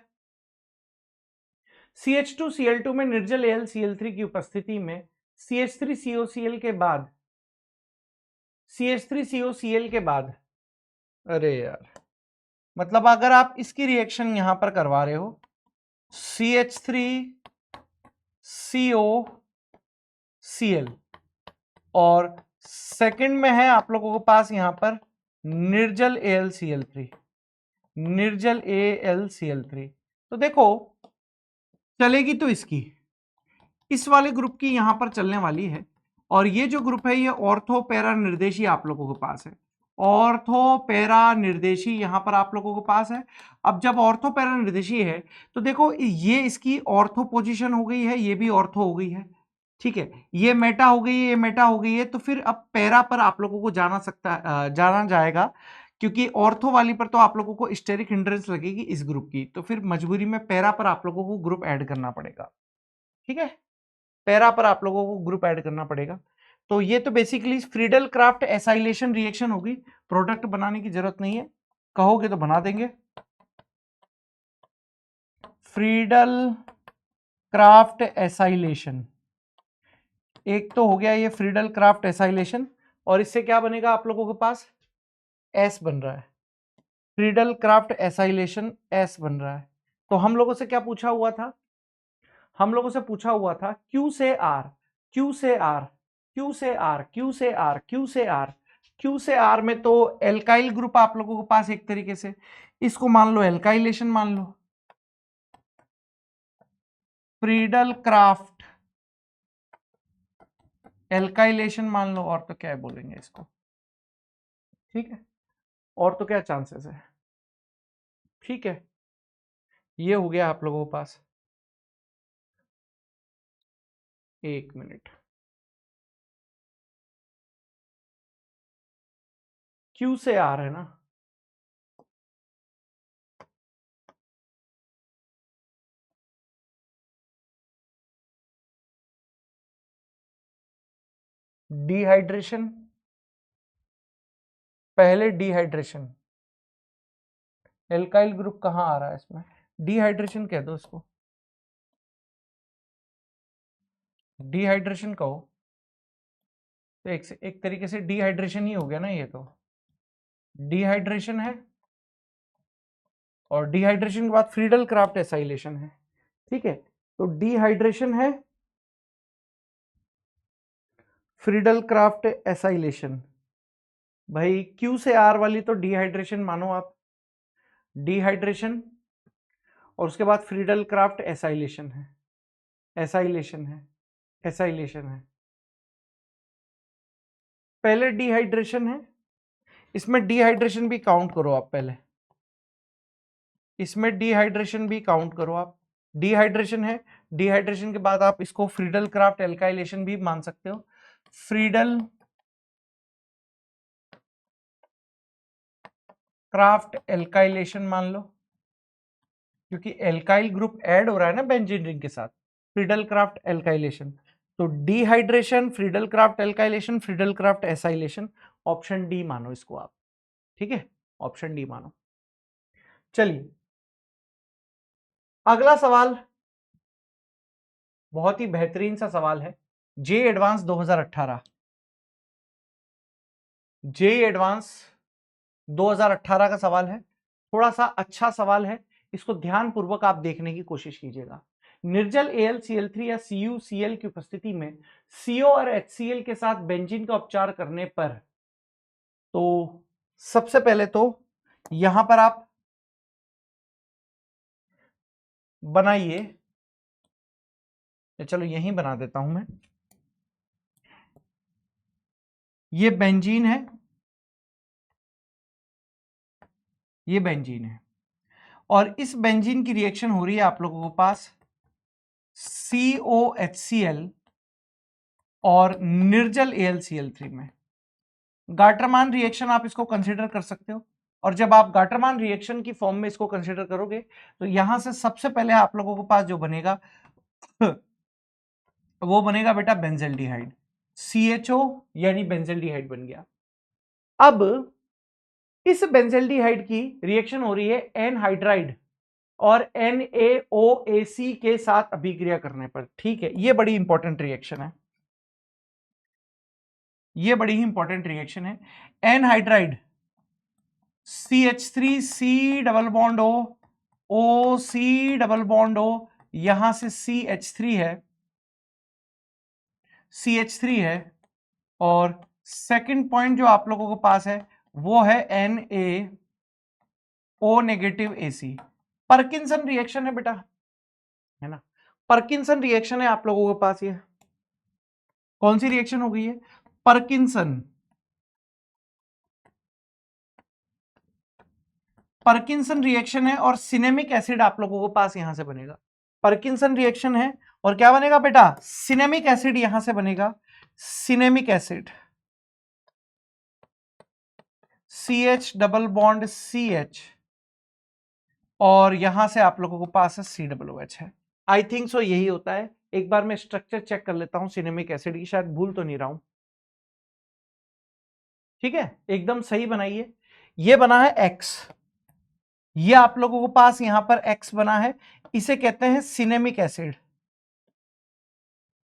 CH2Cl2 में निर्जल AlCl3 की उपस्थिति में CH3COCl के बाद CH3COCl के बाद अरे यार, मतलब अगर आप इसकी रिएक्शन यहां पर करवा रहे हो CH3COCl और सेकंड में है आप लोगों के पास यहां पर निर्जल AlCl3, निर्जल AlCl3। तो देखो चलेगी तो इसकी, इस वाले ग्रुप की यहां पर चलने वाली है, और ये जो ग्रुप है ये ऑर्थो पैरा निर्देशी आप लोगों के पास है, ऑर्थो पैरा निर्देशी यहां पर आप लोगों के पास है। अब जब ऑर्थो पैरा निर्देशी है तो देखो ये इसकी ऑर्थो पोजीशन हो गई है, ये भी ऑर्थो हो गई है, ठीक है, ये मेटा हो गई है, ये मेटा हो गई है, तो फिर अब पैरा पर आप लोगों को जाना जाएगा, क्योंकि ऑर्थो वाली पर तो आप लोगों को स्टेरिक हिंड्रेंस लगेगी इस ग्रुप की, तो फिर मजबूरी में पैरा पर आप लोगों को ग्रुप ऐड करना पड़ेगा, ठीक है, पैरा पर आप लोगों को ग्रुप ऐड करना पड़ेगा। तो ये तो basically Friedel Crafts acylation reaction होगी, प्रोडक्ट बनाने की जरूरत नहीं है, कहोगे तो बना देंगे। फ्रीडल क्राफ्ट एसाइलेशन, एक तो हो गया ये फ्रीडल क्राफ्ट एसाइलेशन, और इससे क्या बनेगा आप लोगों के पास, एस बन रहा है, फ्रीडल क्राफ्ट एसाइलेशन एस बन रहा है। तो हम लोगों से क्या पूछा हुआ था, हम लोगों से पूछा हुआ था Q से R, Q से R, Q से R, Q से R, Q से R, Q से R में तो एल्काइल ग्रुप आप लोगों के पास एक तरीके से, इसको मान लो एल्काइलेशन मान लो, फ्रीडल क्राफ्ट एल्काइलेशन मान लो, और तो क्या बोलेंगे इसको, ठीक है, और तो क्या चांसेस है, ठीक है, ये हो गया आप लोगों के पास। एक मिनट, Q से R है ना, डिहाइड्रेशन, पहले डिहाइड्रेशन, एल्काइल ग्रुप कहां आ रहा है इसमें, डिहाइड्रेशन कह दो इसको, डिहाइड्रेशन कहो, तो एक तरीके से डिहाइड्रेशन ही हो गया ना ये, तो डिहाइड्रेशन है, और डिहाइड्रेशन के बाद फ्रीडल क्राफ्ट एसाइलेशन है, ठीक है, तो डिहाइड्रेशन है, फ्रीडल क्राफ्ट एसाइलेशन, भाई क्यू से आर वाली तो डिहाइड्रेशन मानो आप, डिहाइड्रेशन, और उसके बाद फ्रीडल क्राफ्ट एसाइलेशन है, एसाइलेशन है, एसाइलेशन है, पहले डिहाइड्रेशन है, इसमें डिहाइड्रेशन भी काउंट करो आप, पहले इसमें डिहाइड्रेशन भी काउंट करो आप, डिहाइड्रेशन है, डिहाइड्रेशन के बाद आप इसको फ्रीडल क्राफ्ट एल्काइलेशन भी मान सकते हो, फ्रीडल क्राफ्ट एल्काइलेशन मान लो, क्योंकि एल्काइल ग्रुप ऐड हो रहा है ना बेंजीन रिंग के साथ, फ्रीडल क्राफ्ट एल्काइलेशन, तो dehydration, Friedel craft alkylation, Friedel Crafts acylation, option D मानो इसको आप, ठीक है, ऑप्शन डी मानो। चलिए अगला सवाल बहुत ही बेहतरीन सा सवाल है, जे एडवांस 2018, जे एडवांस 2018 का सवाल है, थोड़ा सा अच्छा सवाल है, इसको ध्यानपूर्वक आप देखने की कोशिश कीजिएगा। निर्जल AlCl3 या CuCl की उपस्थिति में CO और HCl के साथ बेंजीन का उपचार करने पर, तो सबसे पहले तो यहां पर आप बनाइए, चलो यहीं बना देता हूं मैं, ये बेंजीन है, ये बेंजीन है, और इस बेंजीन की रिएक्शन हो रही है आप लोगों के पास COHCl और निर्जल AlCl3 में, गाटरमान रिएक्शन आप इसको कंसीडर कर सकते हो, और जब आप गाटरमान रिएक्शन की फॉर्म में इसको कंसीडर करोगे तो यहां से सबसे पहले आप लोगों के पास जो बनेगा वो बनेगा बेटा बेंजल्डिहाइड, CHO यानी बेंजल्डिहाइड बन गया। अब इस बेंजल्डिहाइड की रिएक्शन हो रही है एनहाइड्राइड और NaOAC के साथ अभिक्रिया करने पर, ठीक है, ये बड़ी इंपॉर्टेंट रिएक्शन है, ये बड़ी ही इंपॉर्टेंट रिएक्शन है, anhydride CH3 C double bond O C double bond O, यहां से CH3 है और सेकंड पॉइंट जो आप लोगों के पास है वो है NaO negative AC। Parkinson reaction है बेटा, है ना, पार्किंसन रिएक्शन है आप लोगों के पास। ये कौन सी रिएक्शन हो गई है? पार्किंसन रिएक्शन है और सिनेमिक एसिड आप लोगों के पास यहां से बनेगा। पार्किंसन रिएक्शन है और क्या बनेगा बेटा? सिनेमिक एसिड यहां से बनेगा, cinnamic acid CH double bond CH और यहां से आप लोगों के पास है COOH है। आई थिंक सो यही होता है। एक बार मैं स्ट्रक्चर चेक कर लेता हूं सिनेमिक एसिड की, शायद भूल तो नहीं रहा हूं। ठीक है, एकदम सही बनाइए। ये बना है X, ये आप लोगों के पास यहां पर X बना है, इसे कहते हैं सिनेमिक एसिड।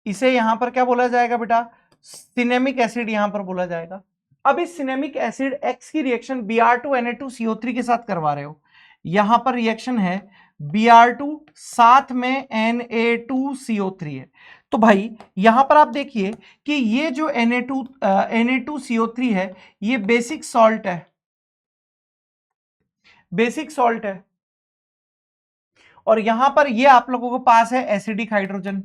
इसे यहां पर क्या बोला जाएगा बेटा? सिनेमिक एसिड यहां पर बोला जाएगा। अब इस सिनेमिक एसिड X की रिएक्शन Br2NA2CO3 के साथ करवा रहे हो। यहां पर रिएक्शन है Br2 साथ में Na2CO3 है। तो भाई यहां पर आप देखिए कि ये जो Na2CO3 है ये बेसिक सॉल्ट है, बेसिक सॉल्ट है, और यहां पर ये आप लोगों के पास है एसिडिक हाइड्रोजन,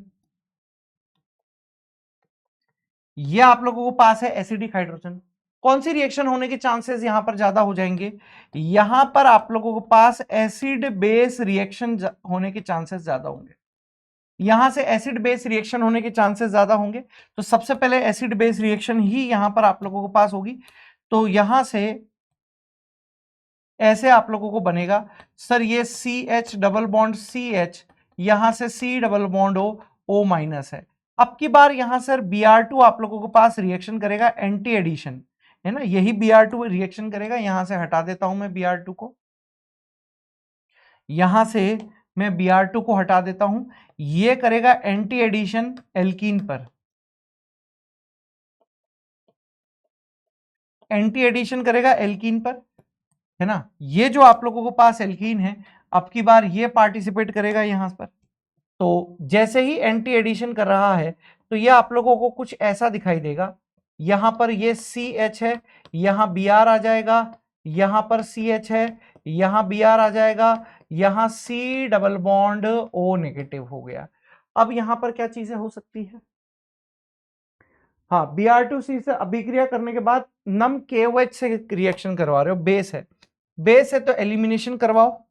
ये आप लोगों के पास है एसिडिक हाइड्रोजन। कौन सी रिएक्शन होने के चांसेस यहां पर ज्यादा हो जाएंगे? यहां पर आप लोगों के पास एसिड बेस रिएक्शन होने के चांसेस ज्यादा होंगे, यहां से एसिड बेस रिएक्शन होने के चांसेस ज्यादा होंगे। तो सबसे पहले एसिड बेस रिएक्शन ही यहां पर आप लोगों के पास होगी। तो यहां से ऐसे आप लोगों को बनेगा सर ये CH डबल बॉन्ड CH, यहां से C double bond O minus है। अब की बार यहां सर Br2 आप लोगों के पास रिएक्शन करेगा एंटी एडिशन, है ना, यही Br2 रिएक्शन करेगा। यहां से हटा देता हूं मैं Br2 को, यहां से मैं Br2 को हटा देता हूं। ये करेगा एंटी एडिशन एल्कीन पर, एंटी एडिशन करेगा एल्कीन पर, है ना। ये जो आप लोगों के पास एल्कीन है अब की बार ये पार्टिसिपेट करेगा यहां पर। तो जैसे ही एंटी एडिशन कर रहा है तो ये आप लोगों को कुछ ऐसा दिखाई देगा। यहां पर ये CH है, यहां Br आ जाएगा, यहां पर CH है, यहां Br आ जाएगा, यहां C double bond O negative हो गया। अब यहां पर क्या चीजें हो सकती है? हाँ, Br2C से अभिक्रिया करने के बाद नम KOH से रिएक्शन करवा रहे हो, बेस है, बेस है तो एलिमिनेशन करवाओ।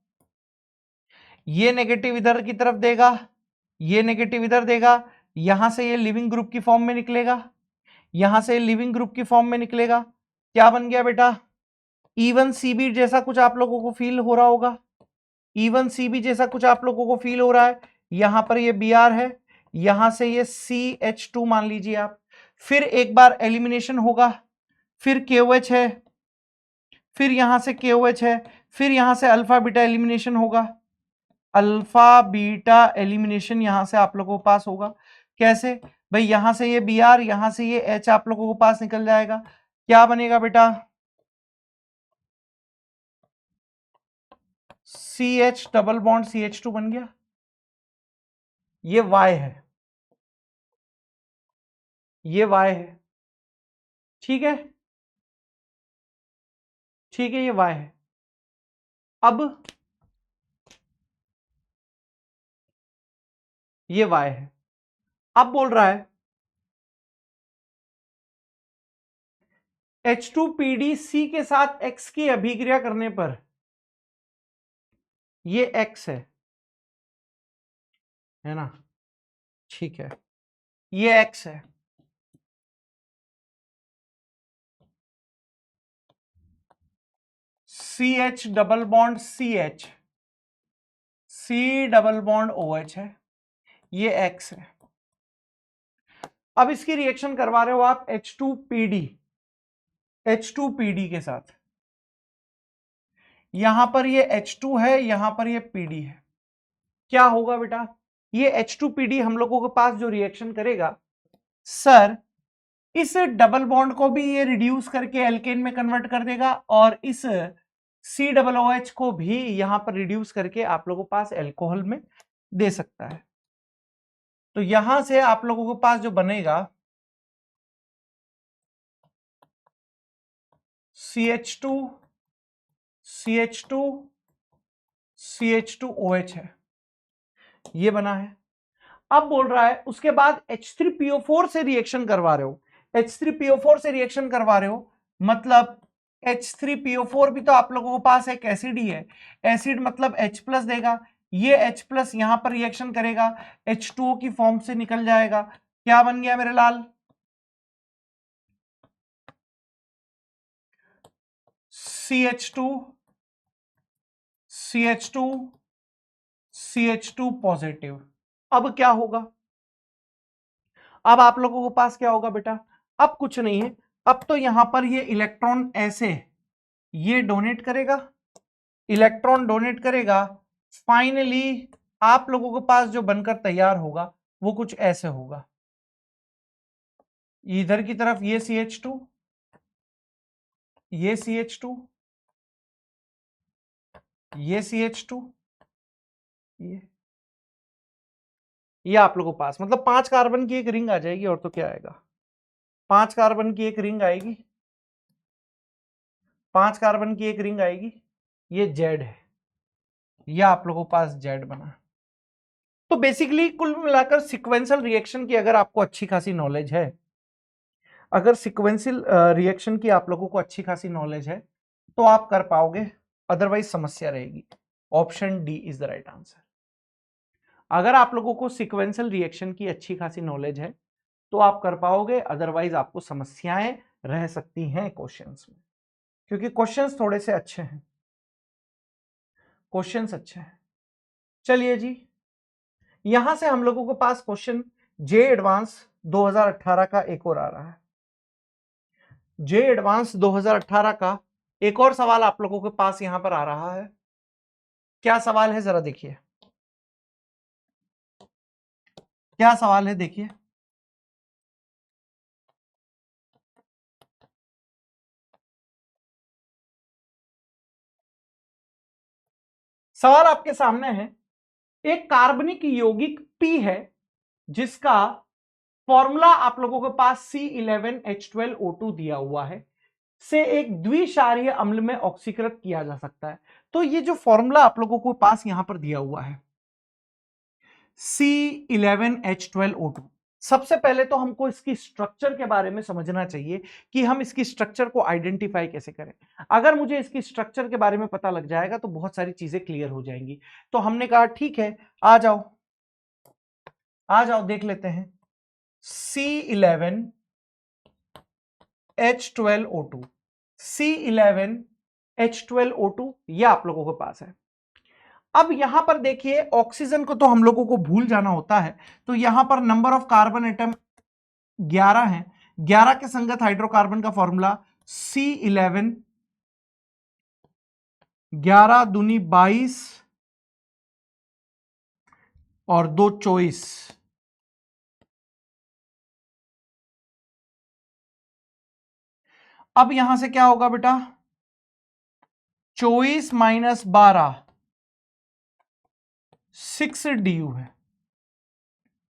ये नेगेटिव इधर की तरफ देगा, ये नेगेटिव इधर देगा, यहां से ये लिविंग ग्रुप की फॉर्म में निकलेगा, यहां से लिविंग ग्रुप की फॉर्म में निकलेगा। क्या बन गया बेटा? इवन CB जैसा कुछ आप लोगों को फील हो रहा होगा, इवन CB जैसा कुछ आप लोगों को फील हो रहा है। यहां पर ये Br है, यहां से ये CH2 मान लीजिए आप, फिर एक बार एलिमिनेशन होगा, फिर KOH है, फिर यहां से KOH है, फिर यहां से अल्फा बीटा एलिमिनेशन होगा, अल्फा बीटा एलिमिनेशन यहां से आप लोगों के पास होगा। कैसे भाई? यहां से ये Br, यहां से ये H आप लोगों के पास निकल जाएगा। क्या बनेगा बेटा? CH डबल बॉन्ड CH2 बन गया। ये Y है, ये Y है, ठीक है, ठीक है, ये Y है। अब ये Y है, अब बोल रहा है H2PDC के साथ X की अभिक्रिया करने पर ये X है ना, ठीक है, ये X है। CH double bond CH, C double bond OH है, ये X है। अब इसकी रिएक्शन करवा रहे हो आप H2PD के साथ। यहां पर ये H2 है, यहां पर ये PD है। क्या होगा बेटा? ये H2PD हम लोगों के पास जो रिएक्शन करेगा सर, इस डबल बॉन्ड को भी ये रिड्यूस करके एल्केन में कन्वर्ट कर देगा और इस COOH को भी यहां पर रिड्यूस करके आप लोगों के पास अल्कोहल में दे सकता है। तो यहां से आप लोगों के पास जो बनेगा CH2 CH2 CH2OH है, ये बना है। अब बोल रहा है उसके बाद H3PO4 से रिएक्शन करवा रहे हो, H3PO4 से रिएक्शन करवा रहे हो, मतलब H3PO4 भी तो आप लोगों के पास एक एसिड ही है, एसिड मतलब H प्लस देगा, ये H प्लस यहां पर रिएक्शन करेगा, H2O की फॉर्म से निकल जाएगा, क्या बन गया मेरे लाल? CH2 CH2 CH2 positive. अब क्या होगा? अब आप लोगों के पास क्या होगा बेटा? अब कुछ नहीं है, अब तो यहां पर ये इलेक्ट्रॉन ऐसे ये डोनेट करेगा, इलेक्ट्रॉन डोनेट करेगा, फाइनली आप लोगों के पास जो बनकर तैयार होगा वो कुछ ऐसे होगा, इधर की तरफ ये CH2, ये CH2, ये CH2, ये आप लोगों के पास मतलब 5 कार्बन की एक रिंग आ जाएगी, और तो क्या आएगा, 5 कार्बन की एक रिंग आएगी, 5 कार्बन की एक रिंग आएगी, ये जेड है, ये आप लोगों के पास जेड बना। तो बेसिकली कुल मिलाकर सिक्वेंशियल रिएक्शन की अगर आपको अच्छी खासी नॉलेज है, अगर सिक्वेंशियल रिएक्शन की आप लोगों को अच्छी खासी नॉलेज है तो आप कर पाओगे, अदरवाइज समस्या रहेगी। Option D is the right answer. अगर आप लोगों को सिक्वेंशियल रिएक्शन की अच्छी खासी नॉलेज है तो आप कर पाओगे, अदरवाइज आपको समस्याएं रह सकती हैं क्वेश्चंस में, क्योंकि क्वेश्चंस थोड़े से अच्छे हैं, क्वेश्चंस अच्छे हैं। चलिए जी, यहां से हम लोगों के पास क्वेश्चन जे एडवांस 2018 का एक और आ रहा है। जे एडवांस 2018 का एक और सवाल आप लोगों के पास यहां पर आ रहा है। क्या सवाल है जरा देखिए, क्या सवाल है देखिए। सवाल आपके सामने है, एक कार्बनिक यौगिक P है जिसका फॉर्मूला आप लोगों के पास C11H12O2 दिया हुआ है, से एक द्विक्षारीय अम्ल में ऑक्सीकृत किया जा सकता है। तो ये जो फॉर्मूला आप लोगों को पास यहां पर दिया हुआ है C11H12O2, सबसे पहले तो हमको इसकी स्ट्रक्चर के बारे में समझना चाहिए कि हम इसकी स्ट्रक्चर को आइडेंटिफाई कैसे करें। अगर मुझे इसकी स्ट्रक्चर के बारे में पता लग जाएगा तो बहुत सारी चीजें क्लियर हो जाएंगी। तो हमने कहा ठीक है, आ जाओ आ जाओ देख लेते हैं। C11H12O2, C11H12O2 ये आप लोगों के पास है। अब यहां पर देखिए, ऑक्सीजन को तो हम लोगों को भूल जाना होता है, तो यहां पर नंबर ऑफ कार्बन एटम 11 है, 11 के संगत हाइड्रोकार्बन का फॉर्मूला C11, 11 दूनी 22 और 2 24। अब यहां से क्या होगा बेटा, 24 माइनस 12, 6 DU है,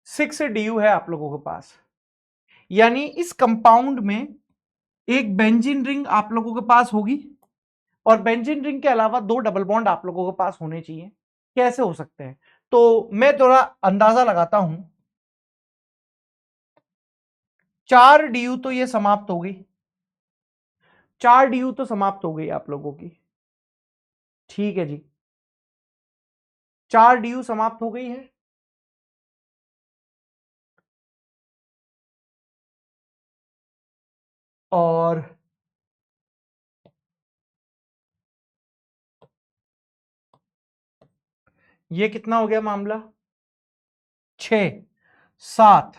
6 DU है आप लोगों के पास। यानी इस कंपाउंड में एक बेंजीन रिंग आप लोगों के पास होगी, और बेंजीन रिंग के अलावा 2 डबल बॉन्ड आप लोगों के पास होने चाहिए। कैसे हो सकते हैं? तो मैं थोड़ा अंदाजा लगाता हूं, 4 DU तो ये समाप्त हो गई, 4 DU तो समाप्त हो गई आप लोगों की, ठीक है जी, 4 DU समाप्त हो गई है। और ये कितना हो गया मामला, 6 7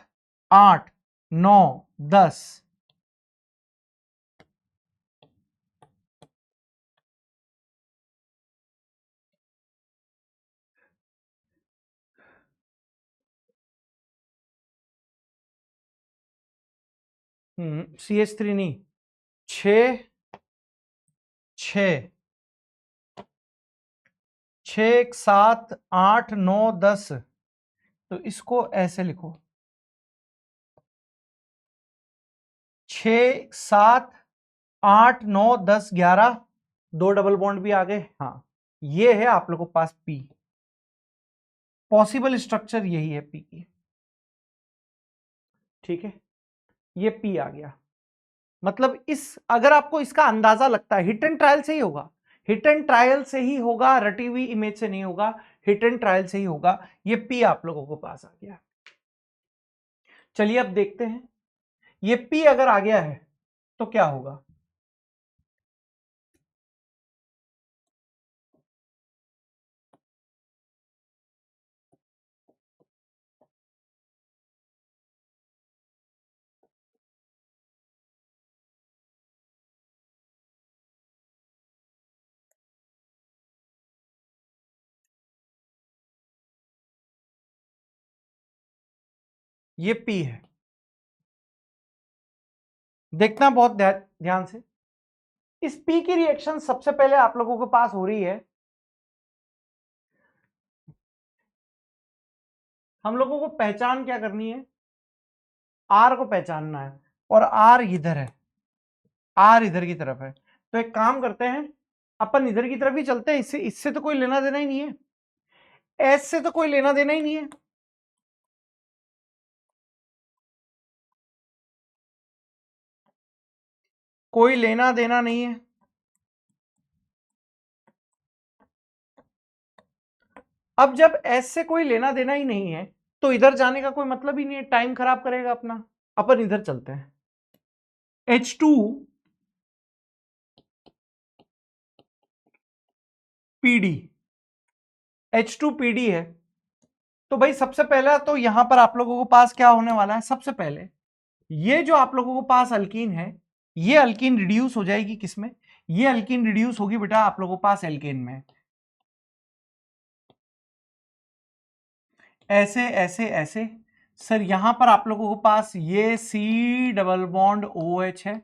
8 9 10। CH3 नहीं, 6 6 6 7 8 9 10, तो इसको ऐसे लिखो 6 7 8 9 10 11, 2 डबल बॉन्ड भी आ गए। हाँ, ये है आप लोगों के पास पी, पॉसिबल स्ट्रक्चर यही है पी की। ठीक है, ये पी आ गया। मतलब इस, अगर आपको इसका अंदाजा लगता है, हिट एंड ट्रायल से ही होगा, हिट एंड ट्रायल से ही होगा, रटी हुई इमेज से नहीं होगा, हिट एंड ट्रायल से ही होगा। ये पी आप लोगों को पास आ गया। चलिए अब देखते हैं, ये पी अगर आ गया है तो क्या होगा। ये पी है, देखना बहुत ध्यान से। इस पी की रिएक्शन सबसे पहले आप लोगों के पास हो रही है, हम लोगों को पहचान क्या करनी है, आर को पहचानना है, और आर इधर है, आर इधर की तरफ है। तो एक काम करते हैं, अपन इधर की तरफ ही चलते हैं, इससे इससे तो कोई लेना देना ही नहीं है, एस से तो कोई लेना देना ही नहीं है। कोई लेना देना नहीं है। अब जब एस से कोई लेना देना ही नहीं है, तो इधर जाने का कोई मतलब ही नहीं है, टाइम खराब करेगा अपना। अपन इधर चलते हैं, H2 PD, H2 PD है। तो भाई सबसे पहला तो यहां पर आप लोगों के पास क्या होने वाला है, सबसे पहले ये जो आप लोगों के पास अल्कीन है, ये अल्कीन रिड्यूस हो जाएगी किसमें, ये अल्कीन रिड्यूस होगी बेटा आप लोगों के पास एल्केन में। ऐसे ऐसे ऐसे, सर यहां पर आप लोगों के पास ये C डबल बॉन्ड OH है,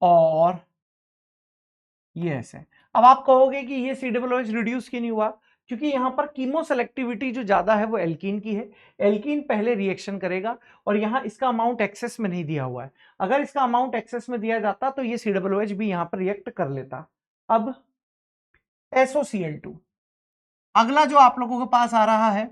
और ये ऐसे। अब आप कहोगे कि ये COOH रिड्यूस क्यों नहीं हुआ, क्योंकि यहां पर कीमो सेलेक्टिविटी जो ज्यादा है वो एल्कीन की है, एल्कीन पहले रिएक्शन करेगा, और यहां इसका अमाउंट एक्सेस में नहीं दिया हुआ है। अगर इसका अमाउंट एक्सेस में दिया जाता तो ये COOH भी यहां पर रिएक्ट कर लेता। अब SOCl2, अगला जो आप लोगों के पास आ रहा है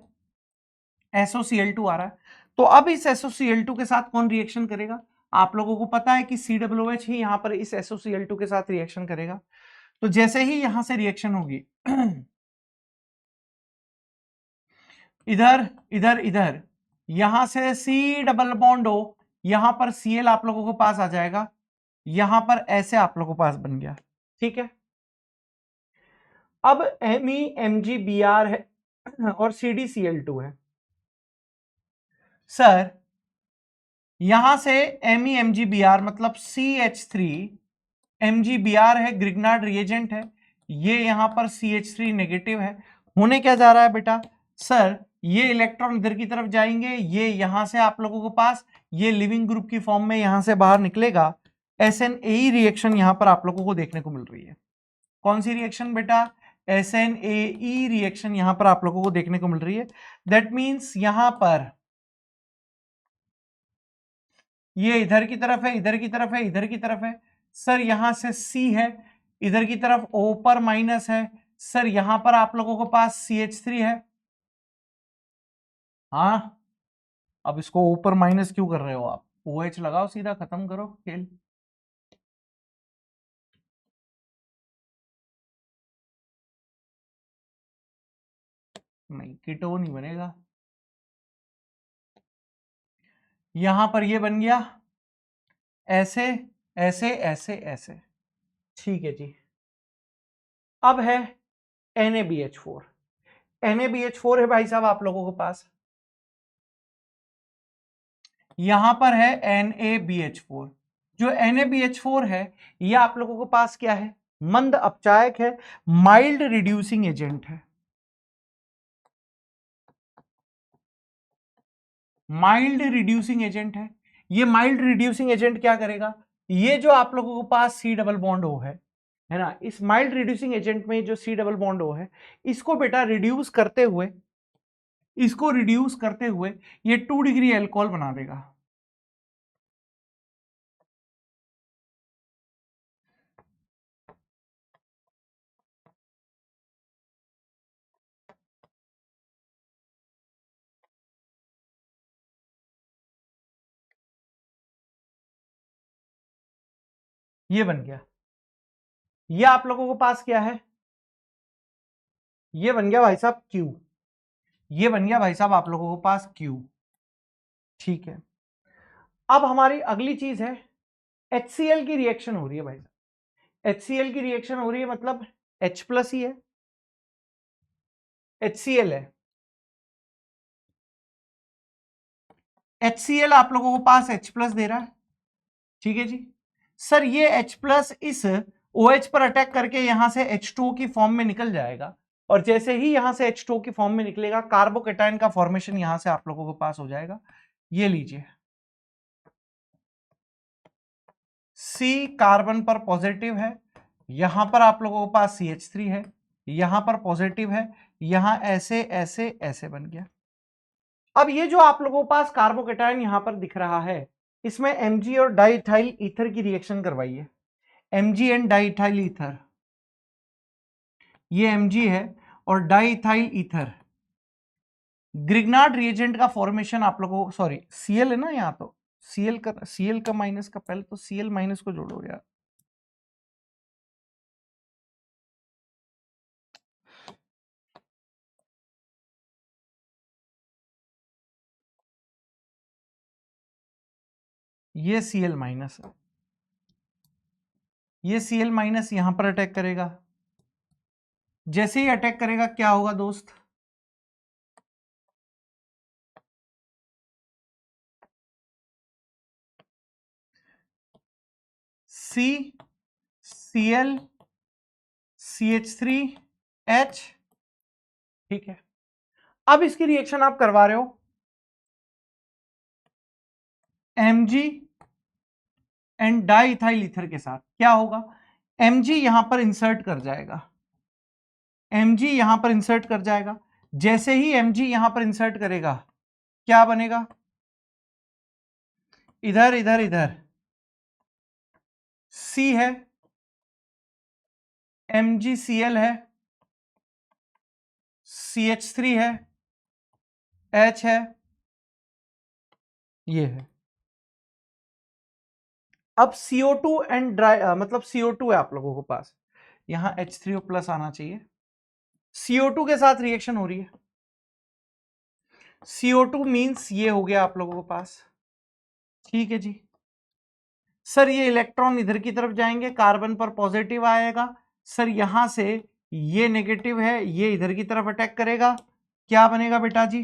SOCl2 आ रहा है, तो अब इस SOCl2 के साथ कौन रिएक्शन करेगा, आप लोगों को पता है कि COOH ही यहां पर इस SOCl2 के साथ रिएक्शन करेगा। तो जैसे ही यहां से रिएक्शन होगी इधर इधर इधर, यहां से C डबल बॉन्ड O, यहां पर Cl आप लोगों को पास आ जाएगा, यहां पर ऐसे आप लोगों को पास बन गया। ठीक है, अब MEMgBr है और CdCl2 है। सर यहां से MEMgBr मतलब CH3, MgBr है ग्रिग्नार्ड रिएजेंट है, ये यहां पर CH3 नेगेटिव है। होने क्या जा रहा है बेटा, सर ये इलेक्ट्रॉन इधर की तरफ जाएंगे, ये यहां से आप लोगों के पास ये लिविंग ग्रुप की फॉर्म में यहां से बाहर निकलेगा। SNAE रिएक्शन यहां पर आप लोगों को देखने को मिल रही है। कौन सी रिएक्शन बेटा, SNAE रिएक्शन यहां पर आप लोगों को देखने को मिल रही है। दैट मीन्स यहां पर ये इधर की तरफ है, इधर की तरफ है, इधर की तरफ है। सर यहां से C है, इधर की तरफ O पर माइनस है। सर यहां पर आप लोगों के पास CH3 है। हाँ, अब इसको ऊपर माइनस क्यों कर रहे हो आप, OH लगाओ, सीधा खत्म करो खेल। नहीं, कीटो नहीं बनेगा। यहां पर ये बन गया ऐसे ऐसे ऐसे ऐसे। ठीक है जी, अब है NaBH4। NaBH4 है भाई साहब आप लोगों के पास, यहां पर है NaBH4। जो NaBH4 है ये आप लोगों के पास क्या है, मंद अपचायक है, माइल्ड रिड्यूसिंग एजेंट है। माइल्ड रिड्यूसिंग एजेंट है। ये माइल्ड रिड्यूसिंग एजेंट क्या करेगा, ये जो आप लोगों के पास C डबल बॉन्ड O है, है ना, इस माइल्ड रिड्यूसिंग एजेंट में जो सी डबल बॉन्ड ओ है, इसको बेटा रिड्यूस करते हुए ये 2 डिग्री एल्कोहल बना देगा। ये बन गया, ये आप लोगों को पास क्या है, ये बन गया भाई साहब Q, ये बन गया भाई साहब आप लोगों को पास Q। ठीक है, अब हमारी अगली चीज है HCl की रिएक्शन हो रही है भाई साहब, HCl की रिएक्शन हो रही है मतलब H प्लस ही है, HCl है, HCl आप लोगों को पास H प्लस दे रहा है। ठीक है जी सर, ये H प्लस इस OH पर अटैक करके यहां से H2O की फॉर्म में निकल जाएगा, और जैसे ही यहां से H2O की फॉर्म में निकलेगा कार्बोकेटाइन का फॉर्मेशन यहां से आप लोगों को पास हो जाएगा। ये लीजिए, C कार्बन पर पॉजिटिव है, यहां पर आप लोगों के पास CH3 है, यहां पर पॉजिटिव है, यहां ऐसे ऐसे ऐसे बन गया। अब ये जो आप लोगों के पास कार्बोकेटाइन यहां पर दिख रहा है, इसमें Mg और डाइइथाइल ईथर की रिएक्शन करवाइए, Mg एंड डाइइथाइल ईथर, ये Mg है और डाइइथाइल ईथर, ग्रिग्नार्ड रिएजेंट का फॉर्मेशन आप लोगों को, सॉरी Cl है ना, यहाँ तो Cl का माइनस का, पहले तो Cl माइनस को जोड़ो यार, ये Cl माइनस है, ये Cl माइनस यहां पर अटैक करेगा, जैसे ही अटैक करेगा क्या होगा दोस्त, C Cl CH3H। ठीक है, अब इसकी रिएक्शन आप करवा रहे हो Mg एंड डाइइथाइल ईथर के साथ, क्या होगा, Mg यहां पर इंसर्ट कर जाएगा, Mg यहां पर इंसर्ट कर जाएगा, जैसे ही Mg यहां पर इंसर्ट करेगा क्या बनेगा, इधर इधर इधर C है, MgCl है, CH3 है, H है, ये है। अब CO2 एंड ड्राई मतलब CO2 है आप लोगों के पास, यहां H3O प्लस आना चाहिए, CO2 के साथ रिएक्शन हो रही है, CO2 मींस ये हो गया आप लोगों के पास। ठीक है जी सर, ये इलेक्ट्रॉन इधर की तरफ जाएंगे, कार्बन पर पॉजिटिव आएगा, सर यहां से ये नेगेटिव है, ये इधर की तरफ अटैक करेगा, क्या बनेगा बेटा जी,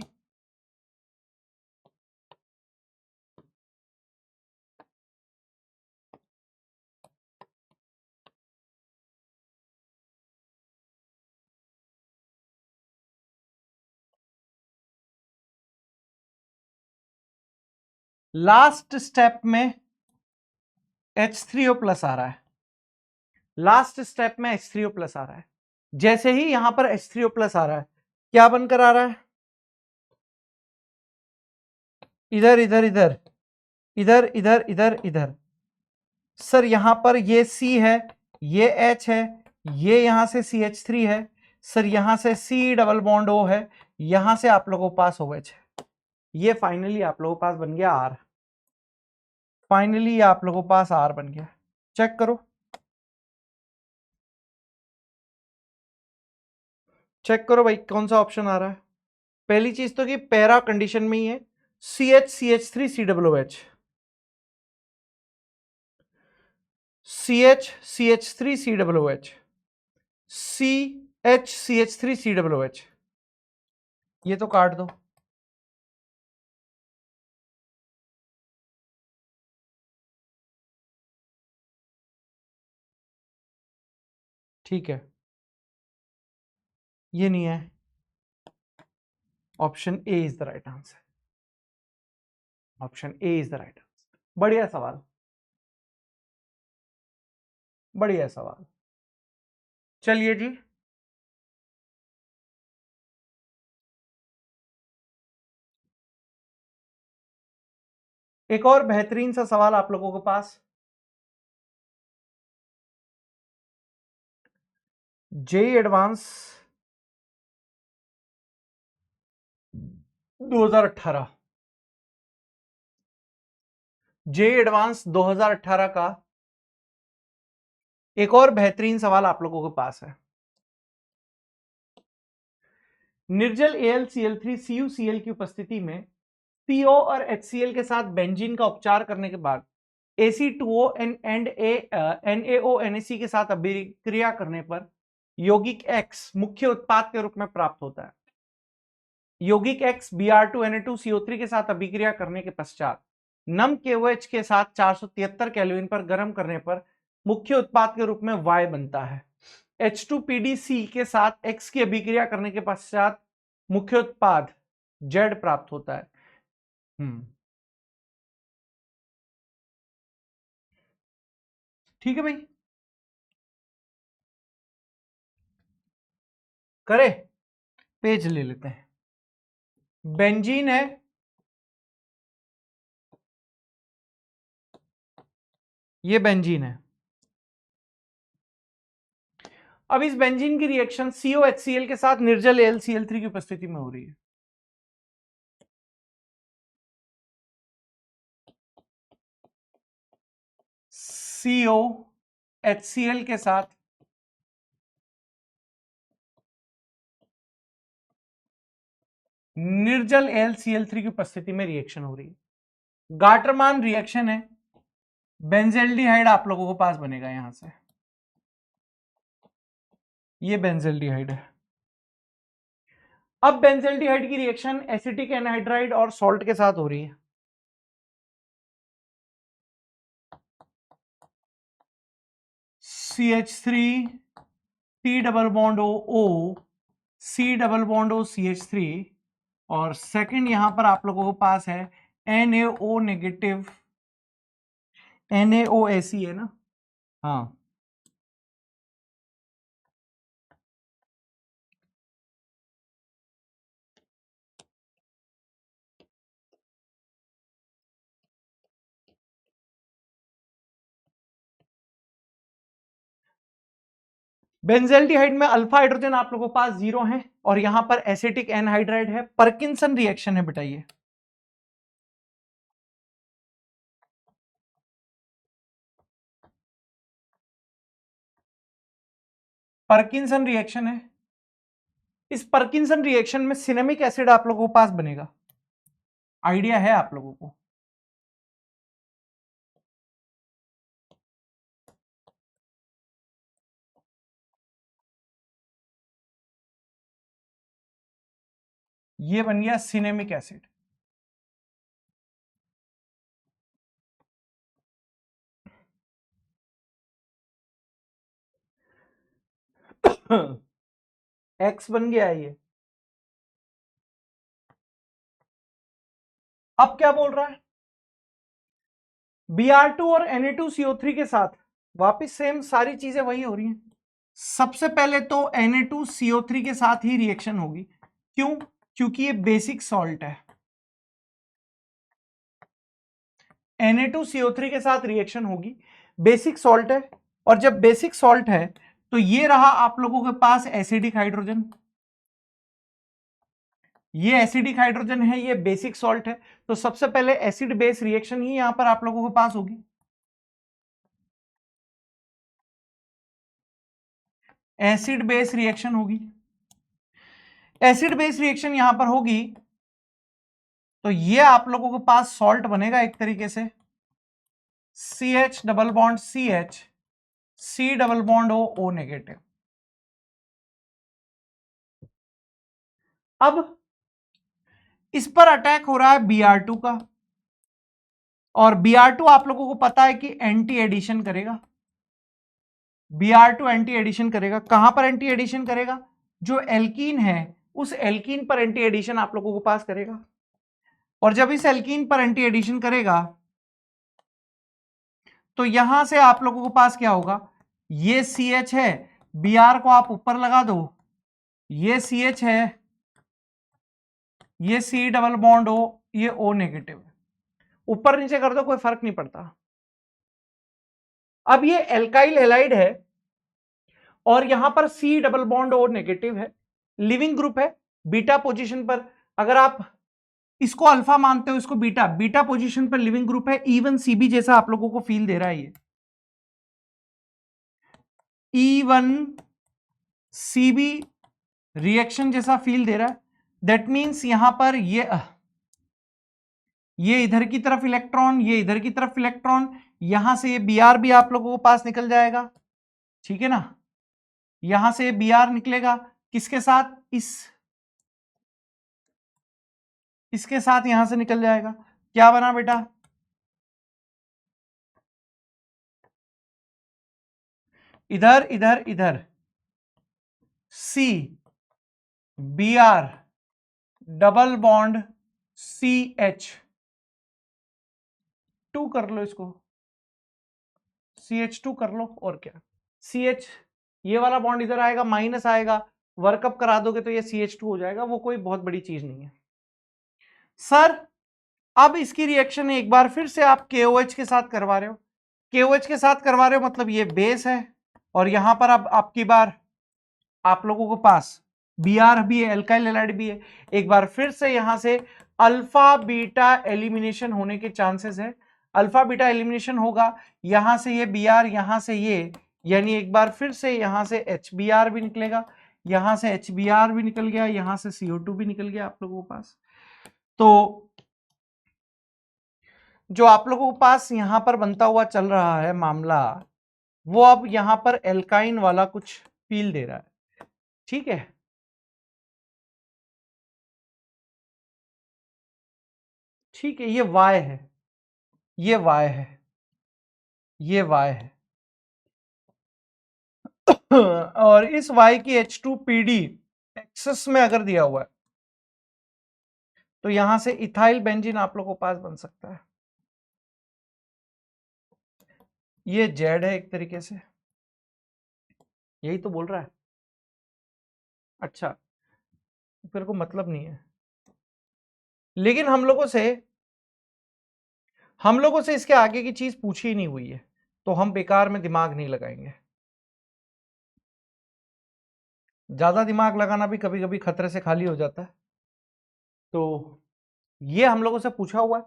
लास्ट स्टेप में H3O प्लस आ रहा है, लास्ट स्टेप में H3O प्लस आ रहा है, जैसे ही यहां पर H3O प्लस आ रहा है क्या बनकर आ रहा है, इधर इधर इधर इधर इधर इधर इधर, सर यहां पर ये C है, ये H है, ये यहां से CH3 है, सर यहां से C डबल बॉन्ड O है, यहां से आप लोगों के पास OH है, ये फाइनली आप लोगों के पास बन गया R, फाइनली आप लोगों के पास R बन गया। चेक करो, चेक करो भाई कौन सा ऑप्शन आ रहा है। पहली चीज तो कि पैरा कंडीशन में ही है, CH CH3 CH CH3 COOH, CH CH3 COOH, ये तो काट दो, ठीक है, ये नहीं है, option A is the right answer, option A is the right answer. बढ़िया सवाल, बढ़िया सवाल। चलिए जी, एक और बेहतरीन सा सवाल आप लोगों के पास। जेई एडवांस 2018, जेई एडवांस 2018 का एक और बेहतरीन सवाल आप लोगों के पास है। निर्जल AlCl3 CuCl की उपस्थिति में CO और HCl के साथ बेंजीन का उपचार करने के बाद Ac2O एंड NaONaC के साथ अभिक्रिया करने पर यौगिक X मुख्य उत्पाद के रूप में प्राप्त होता है। यौगिक X Br2Na2CO3 के साथ अभिक्रिया करने के पश्चात नम KOH के साथ 473 केल्विन पर गर्म करने पर मुख्य उत्पाद के रूप में Y बनता है। H2PdC के साथ X की अभिक्रिया करने के पश्चात मुख्य उत्पाद Z प्राप्त होता है। ठीक है भाई, करे पेज ले लेते हैं। बेंजीन है, ये बेंजीन है। अब इस बेंजीन की रिएक्शन COHCl के साथ निर्जल AlCl3 की उपस्थिति में हो रही है। COHCl के साथ निर्जल AlCl3 की उपस्थिति में रिएक्शन हो रही है। गाटरमान रिएक्शन है, बेंजेल्डिहाइड आप लोगों के पास बनेगा यहां से, ये बेंजेल्डिहाइड है। अब बेंजेल्डिहाइड की रिएक्शन एसिटिक एनहाइड्राइड और सॉल्ट के साथ हो रही है। CH3 C double bond O C double bond O CH3 और सेकंड यहां पर आप लोगों के पास है NaO नेगेटिव NaOAC है ना, हाँ। बेंजेल्डिहाइड में अल्फा हाइड्रोजन आप लोगों के पास 0 है और यहां पर एसिटिक एनहाइड्राइड है, पार्किंसन रिएक्शन है बेटा ये। पार्किंसन रिएक्शन है। इस पार्किंसन रिएक्शन में सिनेमिक एसिड आप लोगों के पास बनेगा, आइडिया है आप लोगों को। ये बन गया सिनेमिक एसिड। एक्स बन गया ये। अब क्या बोल रहा है, Br2 और Na2CO3 के साथ वापिस सेम सारी चीजें वही हो रही हैं। सबसे पहले तो Na2CO3 के साथ ही रिएक्शन होगी, क्यों? क्योंकि ये बेसिक सॉल्ट है। Na2CO3 के साथ रिएक्शन होगी, बेसिक सॉल्ट है, और जब बेसिक सॉल्ट है तो ये रहा आप लोगों के पास एसिडिक हाइड्रोजन, ये एसिडिक हाइड्रोजन है, ये बेसिक सॉल्ट है। तो सबसे पहले एसिड बेस रिएक्शन ही यहां पर आप लोगों के पास होगी, एसिड बेस रिएक्शन होगी। एसिड बेस रिएक्शन यहां पर होगी तो ये आप लोगों के पास सॉल्ट बनेगा एक तरीके से, CH double bond CH C double bond O negative. अब इस पर अटैक हो रहा है Br2 का, और Br2 आप लोगों को पता है कि एंटी एडिशन करेगा। Br2 एंटी एडिशन करेगा, कहां पर एंटी एडिशन करेगा? जो एल्कीन है उस एल्कीन पर एंटी एडिशन आप लोगों के पास करेगा, और जब इस एल्कीन पर एंटी एडिशन करेगा तो यहां से आप लोगों के पास क्या होगा, ये CH है, Br को आप ऊपर लगा दो, ये CH है, ये C डबल बॉन्ड O, ये O नेगेटिव है, ऊपर नीचे कर दो कोई फर्क नहीं पड़ता। अब ये एल्काइल हैलाइड है और यहां पर C double bond O negative है, लिविंग ग्रुप है, बीटा पोजीशन पर। अगर आप इसको अल्फा मानते हो, इसको बीटा, बीटा पोजीशन पर लिविंग ग्रुप है, E1 CB जैसा आप लोगों को फील दे रहा है, ये E1 CB रिएक्शन जैसा फील दे रहा है। दैट मींस यहां पर ये इधर की तरफ इलेक्ट्रॉन, ये इधर की तरफ इलेक्ट्रॉन, यहां से ये Br भी आप लोगों को पास निकल जाएगा, ठीक है ना, यहां से Br निकलेगा, किसके साथ, इसके साथ यहां से निकल जाएगा। क्या बना बेटा, इधर इधर इधर C Br double bond CH2 कर लो, इसको CH2 कर लो, और क्या, CH, ये वाला बॉन्ड इधर आएगा, माइनस आएगा, वर्कअप करा दोगे तो ये CH2 हो जाएगा, वो कोई बहुत बड़ी चीज नहीं है सर। अब इसकी रिएक्शन एक बार फिर से आप KOH के साथ करवा रहे हो, KOH के साथ करवा रहे हो मतलब ये बेस है, और यहां पर अब आपकी बार आप लोगों को पास Br भी है, एल्काइल हैलाइड भी है, एक बार फिर से यहां से अल्फा बीटा एलिमिनेशन होने के चांसेस है, अल्फा बीटा एलिमिनेशन होगा, यहां से ये Br, यहां से ये, यानी एक बार फिर से यहां से HBr भी निकलेगा, यहां से HBr भी निकल गया, यहां से CO2 भी निकल गया आप लोगों के पास। तो जो आप लोगों के पास यहां पर बनता हुआ चल रहा है मामला, वो अब यहां पर एल्काइन वाला कुछ फील दे रहा है, ठीक है। ठीक है, ये Y है, ये Y है, ये Y है और इस Y की H2PD एक्सेस में अगर दिया हुआ है तो यहां से इथाइल बेंजीन आप लोगों के पास बन सकता है। ये Z है एक तरीके से, यही तो बोल रहा है। अच्छा, फिर को मतलब नहीं है, लेकिन हम लोगों से इसके आगे की चीज पूछी ही नहीं हुई है, तो हम बेकार में दिमाग नहीं लगाएंगे। ज्यादा दिमाग लगाना भी कभी कभी खतरे से खाली हो जाता है। तो ये हम लोगों से पूछा हुआ है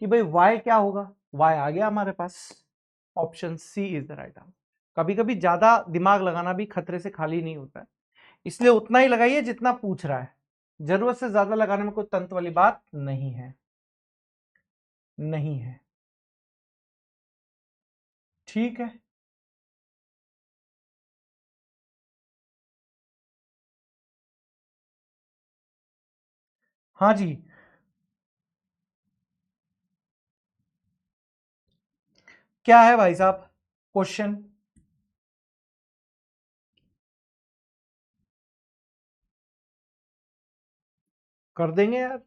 कि भाई Y क्या होगा, Y आ गया हमारे पास, option C is the right answer. कभी कभी ज्यादा दिमाग लगाना भी खतरे से खाली नहीं होता है, इसलिए उतना ही लगाइए जितना पूछ रहा है, जरूरत से ज्यादा लगाने में कोई तंत्र वाली बात नहीं है, नहीं है, ठीक है। हाँ जी, क्या है भाई साहब क्वेश्चन? कर देंगे यार,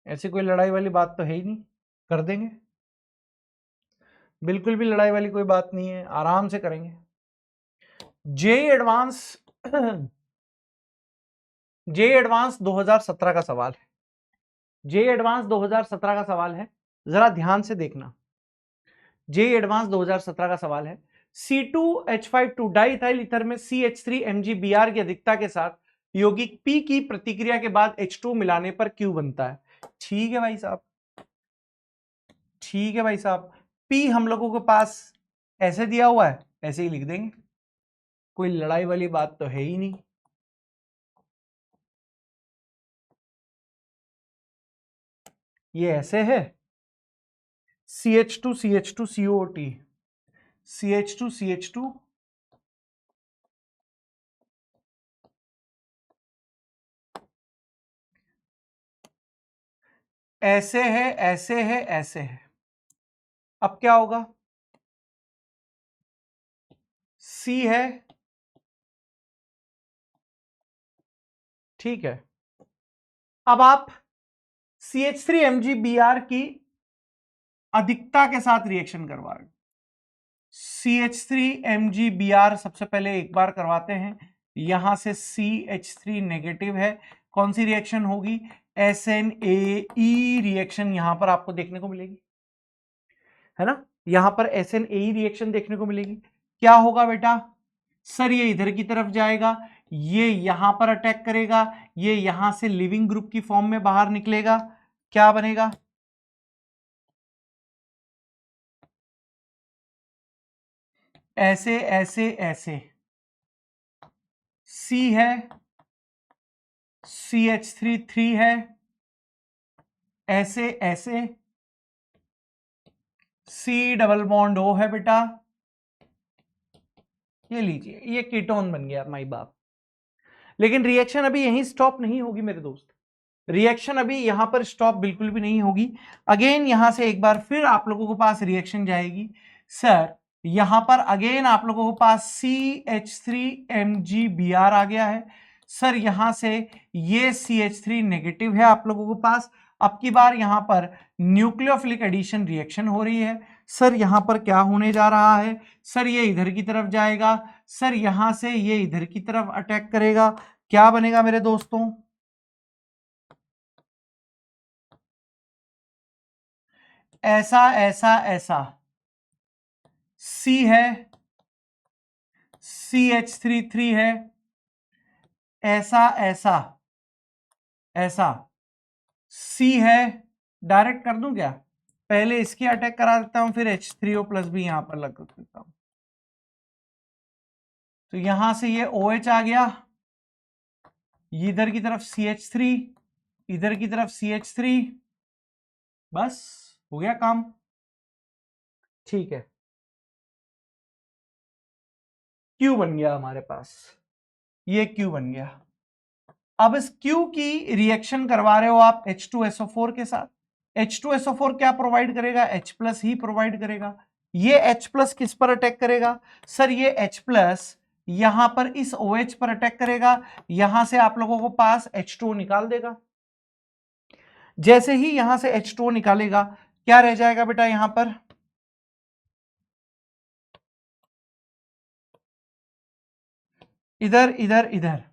ऐसी कोई लड़ाई वाली बात तो है ही नहीं, कर देंगे, बिल्कुल भी लड़ाई वाली कोई बात नहीं है, आराम से करेंगे। जेई एडवांस जेई एडवांस 2017 का सवाल है, जेई एडवांस 2017 का सवाल है, जरा ध्यान से देखना। जेई एडवांस 2017 का सवाल है, C2H5 डाई इथाइल ईथर में CH3 MgBr की अधिकता के साथ यौगिक P की प्रतिक्रिया के बाद H2 मिलाने पर Q बनता है। ठीक है भाई साहब, ठीक है भाई साहब, P हम लोगों के पास ऐसे दिया हुआ है, ऐसे ही लिख देंगे, कोई लड़ाई वाली बात तो है ही नहीं। ये ऐसे है CH2 CH2 COT, CH2 CH2 ऐसे है, ऐसे है, ऐसे है, अब क्या होगा, C है, ठीक है। अब आप CH3 MgBr की अधिकता के साथ रिएक्शन करवा रहे हो, CH3MgBr सबसे पहले एक बार करवाते हैं। यहां से CH3 नेगेटिव है, कौन सी रिएक्शन होगी? SNAE रिएक्शन यहां पर आपको देखने को मिलेगी, है ना? यहां पर SNAE रिएक्शन देखने को मिलेगी। क्या होगा बेटा? सर ये इधर की तरफ जाएगा, ये यहां पर अटैक करेगा, ये यहां से लिविंग ग्रुप की फॉर्म में बाहर निकलेगा। क्या बनेगा? ऐसे ऐसे ऐसे C है, CH3 3 है, ऐसे ऐसे C डबल बॉन्ड O है बेटा, ये लीजिए, ये कीटोन बन गया माई बाप। लेकिन रिएक्शन अभी यहीं स्टॉप नहीं होगी मेरे दोस्त, रिएक्शन अभी यहां पर स्टॉप बिल्कुल भी नहीं होगी। अगेन यहां से एक बार फिर आप लोगों के पास रिएक्शन जाएगी। सर यहां पर अगेन आप लोगों के पास CH3MgBr आ गया है। सर यहां से ये CH3 नेगेटिव है आप लोगों के पास। अब की बार यहां पर न्यूक्लियोफिलिक एडिशन रिएक्शन हो रही है। सर यहां पर क्या होने जा रहा है? सर ये इधर की तरफ जाएगा, सर यहां से ये इधर की तरफ अटैक करेगा। क्या बनेगा मेरे दोस्तों? ऐसा ऐसा ऐसा C है, CH3 3 है, ऐसा ऐसा ऐसा C है। डायरेक्ट कर दूं क्या? पहले इसकी अटैक करा देता हूं, फिर H3O प्लस भी यहां पर लग देता हूं। तो यहां से ये OH आ गया, इधर की तरफ CH3, इधर की तरफ CH3, बस हो गया काम। ठीक है, Q बन गया हमारे पास, ये Q बन गया। अब इस Q की रिएक्शन करवा रहे हो आप H2SO4 के साथ। H2SO4 क्या प्रोवाइड करेगा? H प्लस ही प्रोवाइड करेगा। ये H प्लस किस पर अटैक करेगा? सर ये H प्लस यहां पर इस OH पर अटैक करेगा, यहां से आप लोगों को पास H2O निकाल देगा। जैसे ही यहां से H2O निकालेगा, क्या रह जाएगा बेटा यहां पर? इधर इधर इधर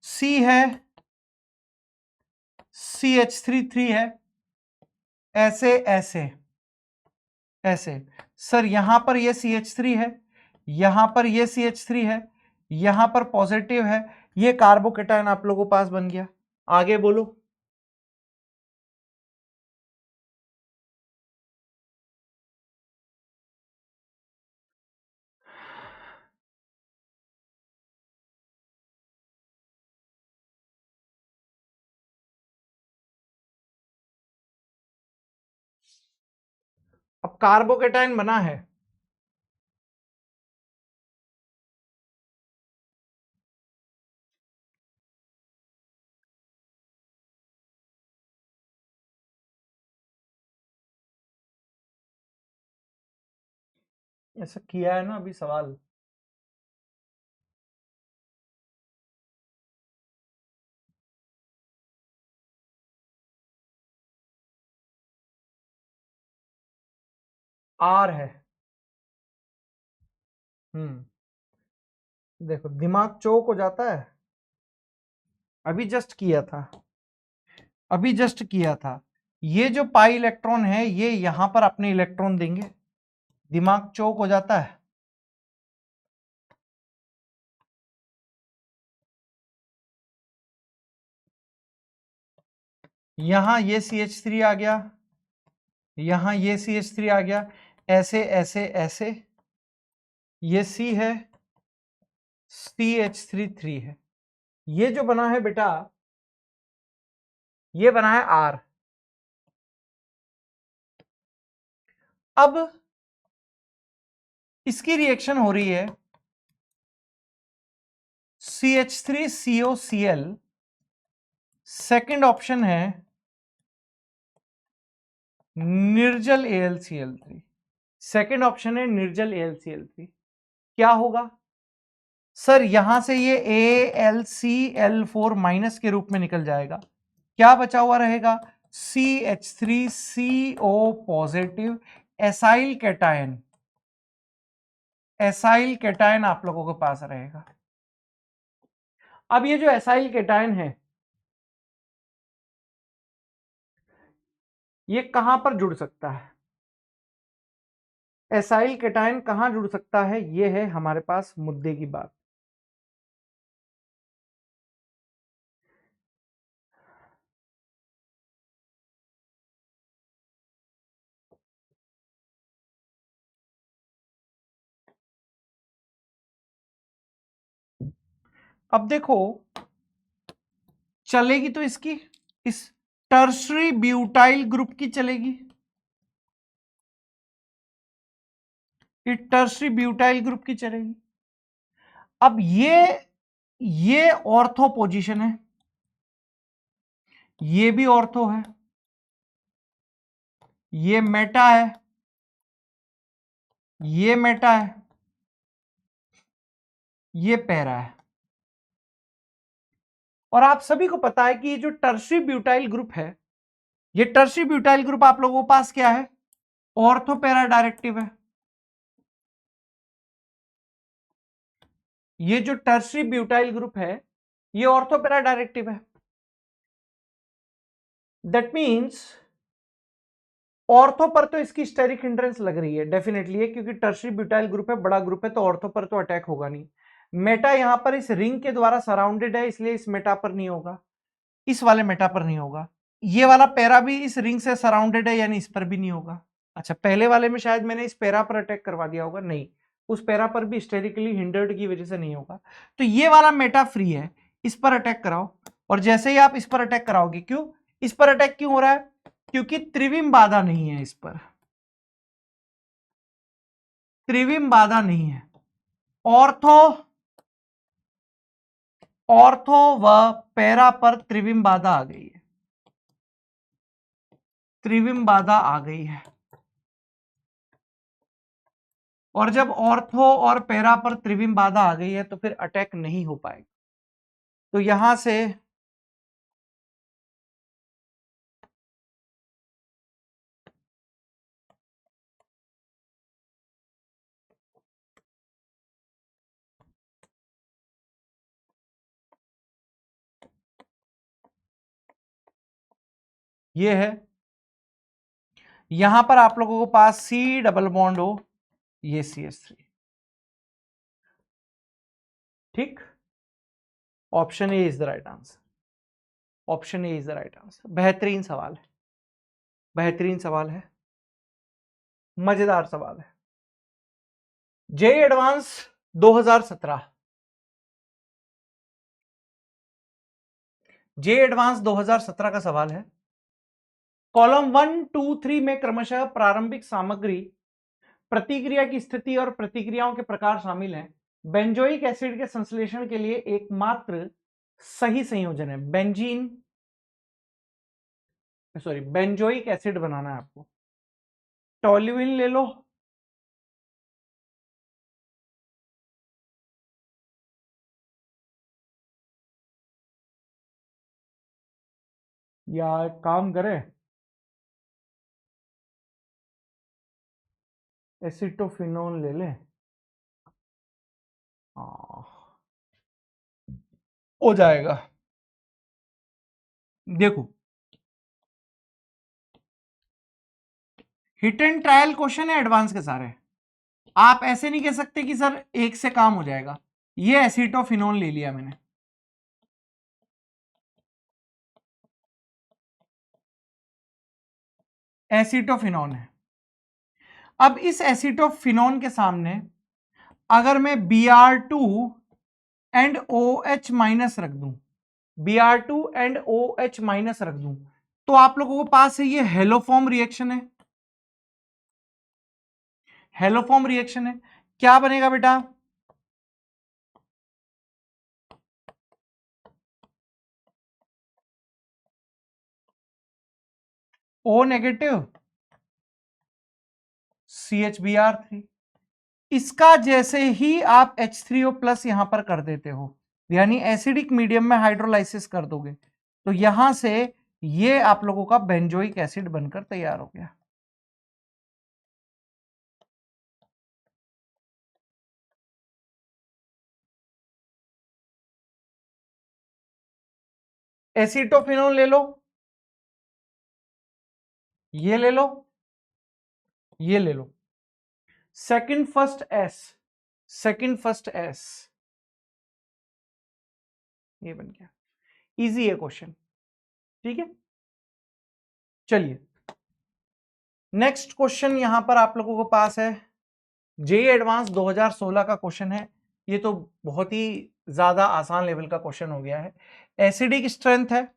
C है, CH3 3 है, ऐसे ऐसे ऐसे। सर यहां पर ये CH3 है, यहां पर ये CH3 है, यहां पर पॉजिटिव है, ये कार्बोकेटायन आप लोगों के पास बन गया। आगे बोलो। अब कार्बोकेटायन बना है, ऐसा किया है ना अभी सवाल। आर है। देखो दिमाग चौक हो जाता है। अभी जस्ट किया था, अभी जस्ट किया था। ये जो पाई इलेक्ट्रॉन है ये यहां पर अपने इलेक्ट्रॉन देंगे, दिमाग चौक हो जाता है। यहां ये CH3 आ गया, यहां ये CH3 आ गया, ऐसे ऐसे ऐसे, ये C है, CH3 3 है। ये जो बना है बेटा, ये बना है R। अब इसकी रिएक्शन हो रही है CH3COCl, सेकंड ऑप्शन है निर्जल AlCl3, सेकंड ऑप्शन है निर्जल AlCl3। क्या होगा? सर यहां से ये AlCl4 माइनस के रूप में निकल जाएगा, क्या बचा हुआ रहेगा? CH3CO positive acyl cation, acyl cation आप लोगों के पास रहेगा। अब ये जो एसाइल कैटायन है ये कहां पर जुड़ सकता है? एसाइल कैटायन कहां जुड़ सकता है, ये है हमारे पास मुद्दे की बात। अब देखो चलेगी तो इसकी इस टर्शरी ब्यूटाइल ग्रुप की चलेगी, इस टर्शरी ब्यूटाइल ग्रुप की चलेगी। अब ये ऑर्थो पोजीशन है, ये भी ऑर्थो है, ये मेटा है, ये मेटा है, ये पैरा है। और आप सभी को पता है कि ये जो टर्शरी ब्यूटाइल ग्रुप है, ये टर्शरी ब्यूटाइल ग्रुप आप लोगों के पास क्या है? ऑर्थो पैरा डायरेक्टिव है। ये जो टर्शरी ब्यूटाइल ग्रुप है ये ऑर्थो पैरा डायरेक्टिव है। दैट मींस ऑर्थो पर तो इसकी स्टेरिक हिंड्रेंस लग रही है, डेफिनेटली है, क्योंकि टर्शरी ब्यूटाइल ग्रुप है, बड़ा ग्रुप है, तो ऑर्थो पर तो अटैक होगा नहीं। मेटा यहां पर इस रिंग के द्वारा सराउंडेड है, इसलिए इस मेटा पर नहीं होगा, इस वाले मेटा पर नहीं होगा। ये वाला पैरा भी इस रिंग से सराउंडेड है, यानी इस पर भी नहीं होगा। अच्छा, पहले वाले में शायद मैंने इस पैरा पर अटैक करवा दिया होगा, नहीं, उस पैरा पर भी स्टेरिकली हिंडर्ड की वजह से नहीं होगा। तो ये वाला मेटा फ्री है, इस पर अटैक कराओ। और जैसे ही आप इस पर अटैक कराओगे, क्यों इस पर अटैक क्यों हो रहा है? क्योंकि त्रिविम बाधा नहीं है, इस पर त्रिविम बाधा नहीं है। ऑर्थो ऑर्थो व पैरा पर त्रिविम बाधा आ गई है, त्रिविम बाधा आ गई है। और जब ऑर्थो और पैरा पर त्रिविम बाधा आ गई है तो फिर अटैक नहीं हो पाएगा। तो यहां से ये है, यहां पर आप लोगों को पास सी डबल बॉन्ड हो, ये CH3, ठीक। Option A is the right answer, option A is the right answer. बेहतरीन सवाल है, बेहतरीन सवाल है, मजेदार सवाल है। जेईई एडवांस 2017, जेईई एडवांस 2017 का सवाल है। कॉलम 1, 2, 3 में क्रमशः प्रारंभिक सामग्री, प्रतिक्रिया की स्थिति और प्रतिक्रियाओं के प्रकार शामिल हैं। बेंजोइक एसिड के संश्लेषण के लिए एकमात्र सही संयोजन है बेंजीन, सॉरी बेंजोइक एसिड बनाना है आपको। टोल्यूइन ले लो, या एक काम करें एसिटोफिनोन ले लें, हो जाएगा। देखो हिट एंड ट्रायल क्वेश्चन है एडवांस के सारे, आप ऐसे नहीं कह सकते कि सर एक से काम हो जाएगा। ये एसिटोफिनोन ले लिया मैंने, एसिटोफिनोन है। अब इस एसिटोफिनोन के सामने अगर मैं Br2 एंड OH माइनस रख दूं, Br2 एंड OH माइनस रख दूं, तो आप लोगों के पास है ये हेलोफॉर्म रिएक्शन है, हेलोफॉर्म रिएक्शन है। क्या बनेगा बेटा? O नेगेटिव CHBr3, इसका जैसे ही आप H3O प्लस यहां पर कर देते हो, यानी एसिडिक मीडियम में हाइड्रोलाइसिस कर दोगे, तो यहां से ये आप लोगों का बेंजोइक एसिड बनकर तैयार हो गया। एसीटोफिनोल ले लो, ये ले लो, ये ले लो, second first S, second first S, ये बन गया। इजी है क्वेश्चन, ठीक है। चलिए नेक्स्ट क्वेश्चन यहां पर आप लोगों के पास है, जेईई एडवांस 2016 का क्वेश्चन है। ये तो बहुत ही ज्यादा आसान लेवल का क्वेश्चन हो गया है। एसिडिक स्ट्रेंथ है,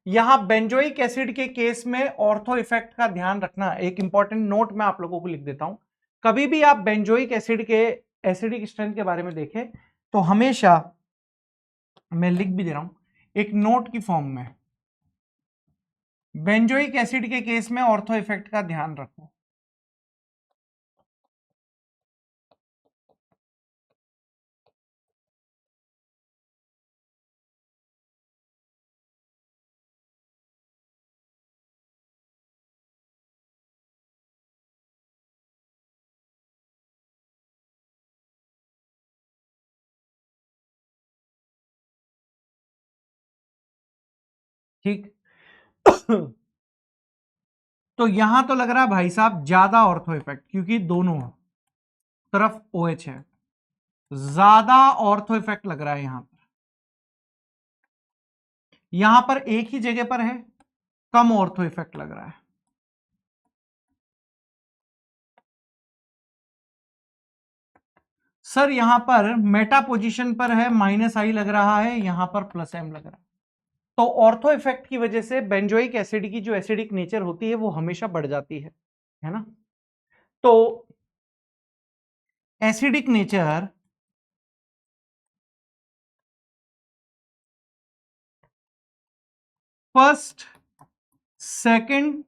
यहां बेंजोइक एसिड के केस में ऑर्थो इफेक्ट का ध्यान रखना, एक इंपॉर्टेंट नोट मैं आप लोगों को लिख देता हूं। कभी भी आप बेंजोइक एसिड के एसिडिक स्ट्रेंथ के बारे में देखें तो हमेशा, मैं लिख भी दे रहा हूं एक नोट की फॉर्म में, बेंजोइक एसिड के केस में ऑर्थो इफेक्ट का ध्यान रखो। ठीक तो यहां तो लग रहा है भाई साहब ज्यादा ऑर्थो इफेक्ट, क्योंकि दोनों तरफ OH है, ज्यादा ऑर्थो इफेक्ट लग रहा है यहां पर। यहां पर एक ही जगह पर है, कम ऑर्थो इफेक्ट लग रहा है। सर यहां पर मेटा पोजीशन पर है, -I लग रहा है, यहां पर +M लग रहा है। तो ऑर्थो इफेक्ट की वजह से बेंजोइक एसिड की जो एसिडिक नेचर होती है वो हमेशा बढ़ जाती है ना। तो acidic nature first, second,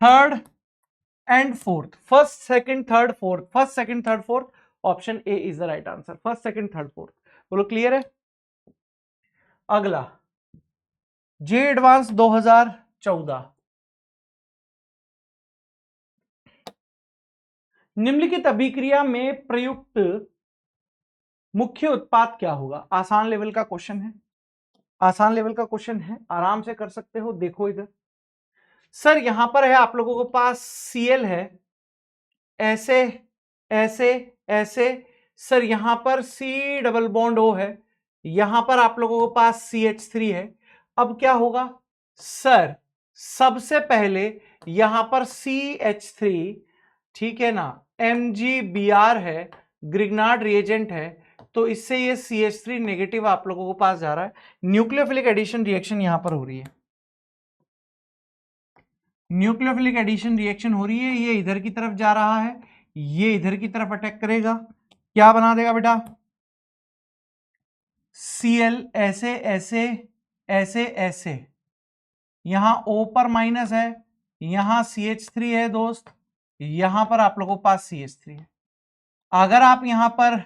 third and fourth, first second third fourth, first second third fourth, option A is the right answer, first second third fourth. बोलो क्लियर है। अगला जे एडवांस 2014, निम्नलिखित अभिक्रिया में प्रयुक्त मुख्य उत्पाद क्या होगा। आसान लेवल का क्वेश्चन है, आसान लेवल का क्वेश्चन है, आराम से कर सकते हो। देखो इधर सर, यहां पर है आप लोगों के पास Cl है, ऐसे ऐसे ऐसे। सर यहां पर C डबल बॉन्ड O है, यहां पर आप लोगों के पास CH3 है। अब क्या होगा सर, सबसे पहले यहां पर CH3, ठीक है ना, MgBr है, ग्रिग्नार्ड रिएजेंट है, तो इससे ये CH3 नेगेटिव आप लोगों के पास जा रहा है। न्यूक्लियोफिलिक एडिशन रिएक्शन यहां पर हो रही है, न्यूक्लियोफिलिक एडिशन रिएक्शन हो रही है, ये इधर की तरफ जा रहा है, ये इधर की तरफ अटैक करेगा, क्या बना देगा बेटा, Cl ऐसे ऐसे ऐसे ऐसे, यहां O पर माइनस है, यहां CH3 है दोस्त, यहां पर आप लोगों के पास CH3 है। अगर आप यहां पर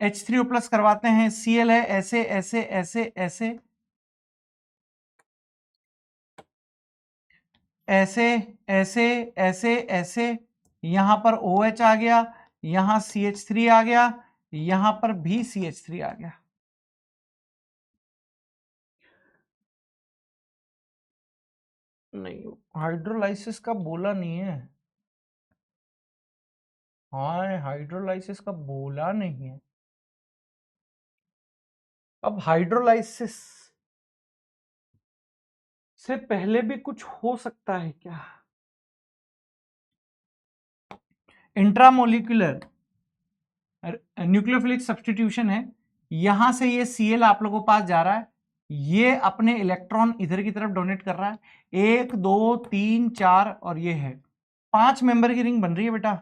H3O प्लस करवाते हैं, Cl है ऐसे ऐसे ऐसे ऐसे ऐसे ऐसे ऐसे ऐसे, यहां पर OH आ गया, यहां CH3 आ गया, यहां पर भी CH3 आ गया। नहीं, हाइड्रोलाइसिस का बोला नहीं है, हाँ हाइड्रोलाइसिस का बोला नहीं है। अब हाइड्रोलाइसिस से पहले भी कुछ हो सकता है क्या। इंट्रामोलिकुलर न्यूक्लियोफिलिक सब्स्टिट्यूशन है, यहां से ये Cl आप लोगों के पास जा रहा है, ये अपने इलेक्ट्रॉन इधर की तरफ डोनेट कर रहा है, 1 2 3 4 और ये है 5 मेंबर की रिंग बन रही है बेटा,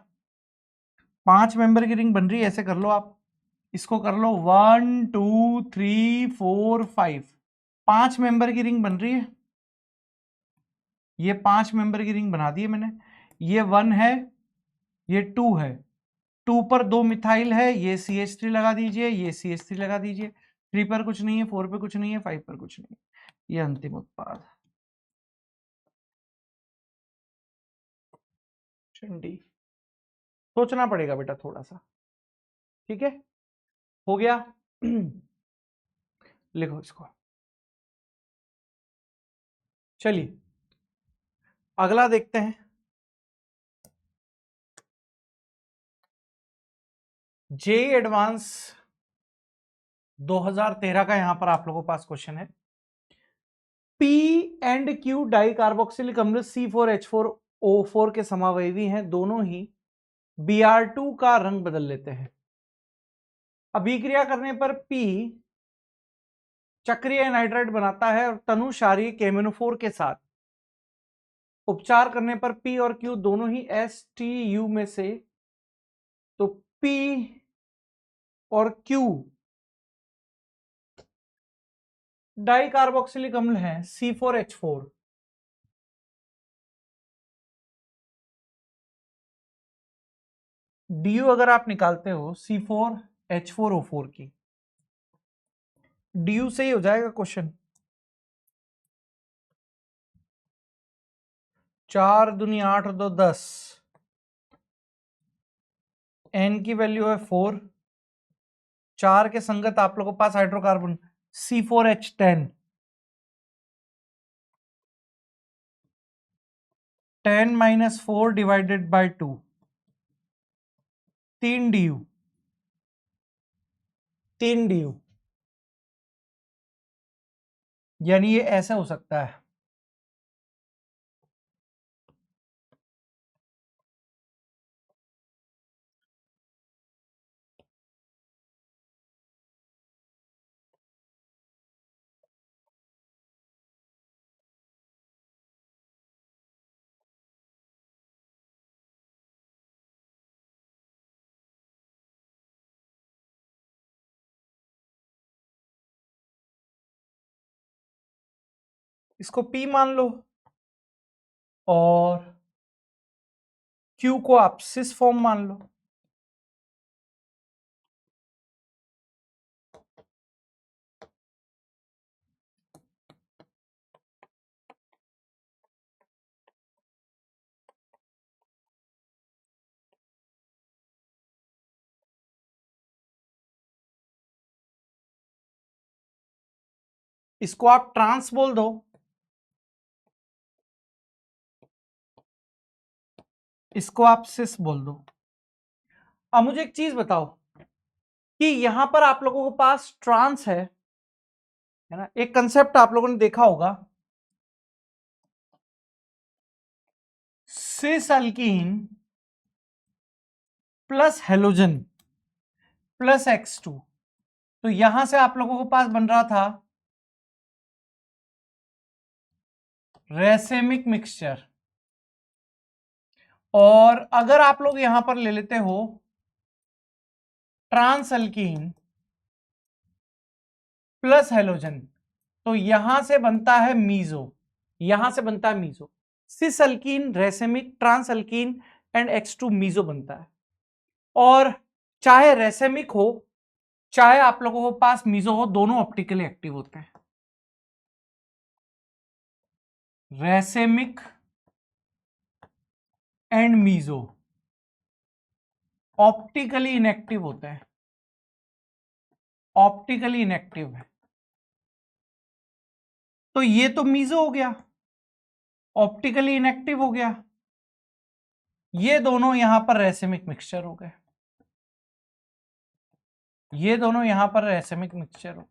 5 मेंबर की रिंग बन रही है। ऐसे कर लो आप, इसको कर लो 1 2 3 4 5, 5 मेंबर की रिंग बन रही है, ये 5 मेंबर की रिंग बना दी है मैंने। ये 1 है, ये 2 है, 2 पर 2 मिथाइल है, ये CH3 लगा दीजिए, ये CH3 लगा दीजिए, 3 पर कुछ नहीं है, 4 पर कुछ नहीं है, 5 पर कुछ नहीं है, ये अंतिम उत्पाद डी। सोचना पड़ेगा बेटा थोड़ा सा, ठीक है, हो गया। लिखो इसको। चलिए अगला देखते हैं। जेई एडवांस 2013 का यहां पर आप लोगों के पास क्वेश्चन है। P and Q di carboxylic अम्ल C4H4O4 के समावयवी हैं, दोनों ही Br2 का रंग बदल लेते हैं। अभिक्रिया करने पर P चक्रीय एनहाइड्राइड बनाता है और तनु क्षारीय केमिनोफोर के साथ उपचार करने पर P और Q दोनों ही STU में से, तो P और Q डाई कार्बोक्सिलिक अम्ल है C4H4। DU अगर आप निकालते हो C4H4O4 की, DU से ही हो जाएगा क्वेश्चन। 4 दूनी 8 और 2 10, N की वैल्यू है 4, 4 के संगत आप लोगों के पास hydrocarbon C4H10, 10 - 4 divided by 2, 3 DU, 3 DU, यानी ये ऐसा हो सकता है। इसको P मान लो और Q को आप सिस फॉर्म मान लो। इसको आप ट्रांस बोल दो, इसको आप सिस बोल दो। अब मुझे एक चीज बताओ कि यहां पर आप लोगों के पास ट्रांस है ना, एक कंसेप्ट आप लोगों ने देखा होगा, cis alkene plus halogen plus X2, तो यहां से आप लोगों के पास बन रहा था रेसेमिक मिक्सचर। और अगर आप लोग यहां पर ले लेते हो ट्रांस अल्कीन प्लस हेलोजन, तो यहां से बनता है मीजो, यहां से बनता है meso. Cis alkene racemic, trans alkene and X2 meso बनता है। और चाहे रेसेमिक हो चाहे आप लोगों के पास मीजो हो, दोनों ऑप्टिकली एक्टिव होते हैं। Racemic and meso optically inactive होते हैं, ऑप्टिकली इनएक्टिव है। तो ये तो मीजो हो गया, ऑप्टिकली इनएक्टिव हो गया, ये दोनों यहां पर रेसेमिक मिक्सचर हो गए, ये दोनों यहां पर रेसेमिक मिक्सचर हो।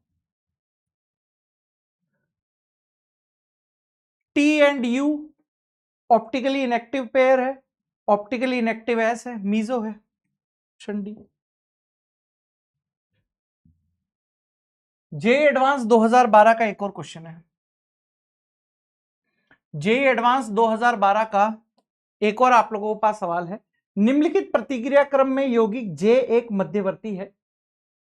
T and U optically inactive pair है, ऑप्टिकली इनएक्टिव एस है, मीजो है, शंडी। जे एडवांस 2012 का एक और क्वेश्चन है। जे एडवांस 2012 का एक और आप लोगों के पास सवाल है। निम्नलिखित प्रतिक्रिया क्रम में यौगिक जे एक मध्यवर्ती है।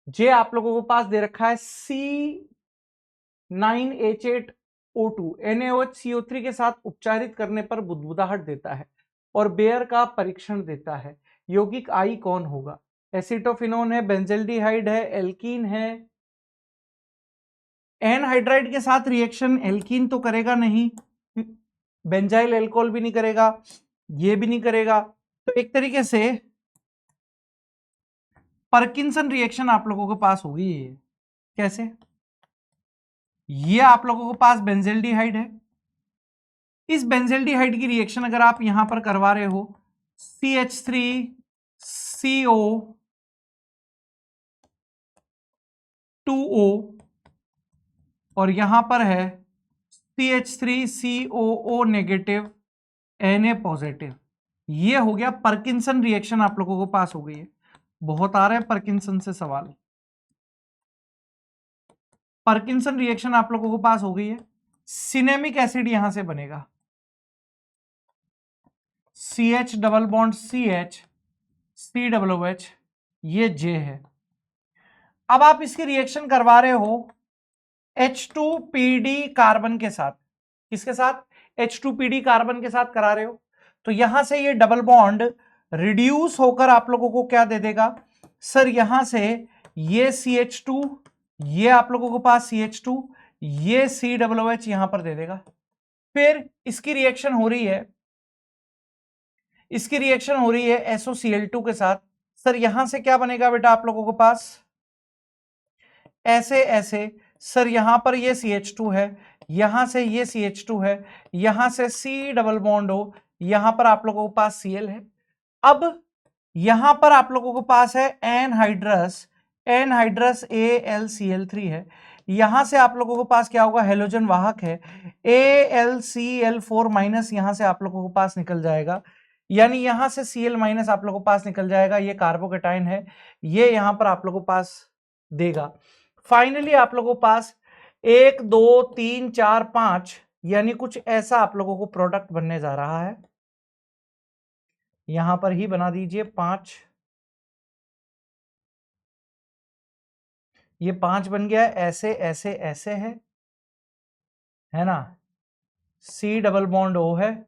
जे आप लोगों के पास दे रखा है C9H8O2 NaOH CO3 के साथ उपचारित करने पर बुदबुदाहट देता है और बेयर का परीक्षण देता है। यौगिक आई कौन होगा? एसिटोफिनोन है, बेंजल्डिहाइड है, एल्कीन है। एनहाइड्राइड के साथ रिएक्शन एल्कीन तो करेगा नहीं, बेंजाइल एल्कोहल भी नहीं करेगा, ये भी नहीं करेगा, तो एक तरीके से पार्किंसन रिएक्शन आप लोगों के पास होगी। कैसे? ये आप लोगों के पास बेंजल्डिहाइड है। इस बेंजल्डिहाइड की रिएक्शन अगर आप यहां पर करवा रहे हो, CH3CO2O और यहां पर है CH3COO नेगेटिव Na पॉजिटिव, ये हो गया पार्किंसन रिएक्शन आप लोगों को पास हो गई है। बहुत आ रहे हैं पार्किंसन से सवाल। पार्किंसन रिएक्शन आप लोगों को पास हो गई है। सिनेमिक एसिड यहां से बनेगा, CH double bond CH COOH, ये J है। अब आप इसकी रिएक्शन करवा रहे हो H2PD कार्बन के साथ। किसके साथ? H2PD कार्बन के साथ करा रहे हो, तो यहां से ये डबल बॉन्ड रिड्यूस होकर आप लोगों को क्या दे देगा सर? यहां से ये CH2, ये आप लोगों के पास CH2, ये COOH यहां पर दे देगा। फिर इसकी रिएक्शन हो रही है, इसकी रिएक्शन हो रही है SOCl2 के साथ। सर यहां से क्या बनेगा बेटा आप लोगों के पास? ऐसे ऐसे। सर यहां पर ये CH2 है, यहां से ये CH2 है, यहां से C डबल बॉन्ड हो, यहां पर आप लोगों के पास Cl है। अब यहां पर आप लोगों के पास है एनहाइड्रस, एनहाइड्रस AlCl3 है। यहां से आप लोगों के पास क्या होगा? हेलोजन वाहक है, AlCl4 माइनस यहां से आप लोगों के पास निकल जाएगा, यानी यहां से Cl माइनस आप लोगों के पास निकल जाएगा। ये कार्बोकेटाइन है, ये यहां पर आप लोगों के पास देगा। फाइनली आप लोगों के पास 1 2 3 4 5 यानी कुछ ऐसा आप लोगों को प्रोडक्ट बनने जा रहा है। यहां पर ही बना दीजिए 5, ये 5 बन गया। ऐसे ऐसे ऐसे है ना, C डबल बॉन्ड O है,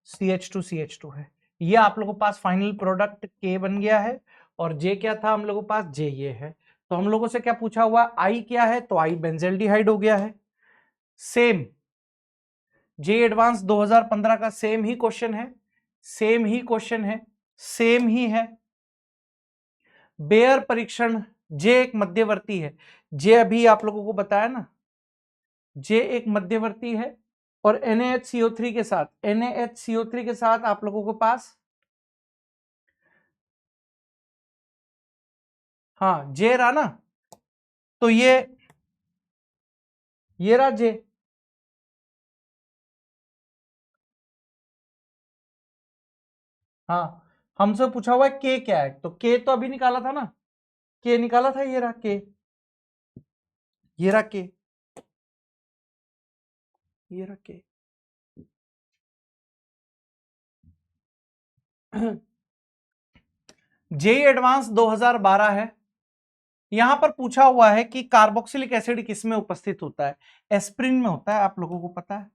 CH2 है। ये आप लोगों के पास फाइनल प्रोडक्ट K बन गया है। और J क्या था हम लोगों के पास? J ये है। तो हम लोगों से क्या पूछा हुआ? I क्या है? तो I बेंजल्डिहाइड हो गया है। सेम J एडवांस 2015 का सेम ही क्वेश्चन है, सेम ही क्वेश्चन है, सेम ही है। बेयर परीक्षण, J एक मध्यवर्ती है। J अभी आप लोगों को बताया ना, J एक मध्यवर्ती है। और NaHCO3 के साथ, NaHCO3 के साथ आप लोगों के पास, हाँ J रहा ना, तो ये रहा J। हाँ, हमसे पूछा हुआ है K क्या है, तो K तो अभी निकाला था ना, K निकाला था, ये रहा K, ये रहा K, ये रहा K। J एडवांस 2012 है। यहां पर पूछा हुआ है कि कार्बोक्सिलिक एसिड किसमें उपस्थित होता है? एस्प्रिन में होता है, आप लोगों को पता है।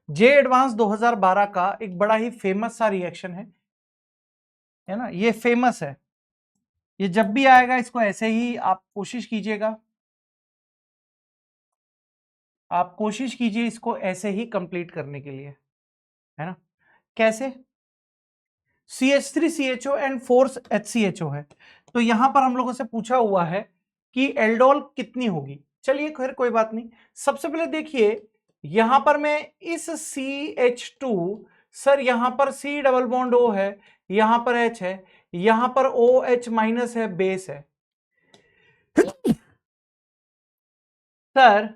J एडवांस 2012 का एक बड़ा ही फेमस सा रिएक्शन है ना, ये फेमस है। ये जब भी आएगा इसको ऐसे ही आप कोशिश कीजिएगा, आप कोशिश कीजिए इसको ऐसे ही कंप्लीट करने के लिए, है ना। कैसे? CH3CHO एंड 4HCHO है। तो यहां पर हम लोगों से पूछा हुआ है कि एल्डोल कितनी होगी। चलिए खैर कोई बात नहीं। सबसे पहले देखिए, यहां पर मैं इस CH2, सर यहां पर C डबल बॉन्ड O है, यहां पर H है, यहां पर OH माइनस है, बेस है। सर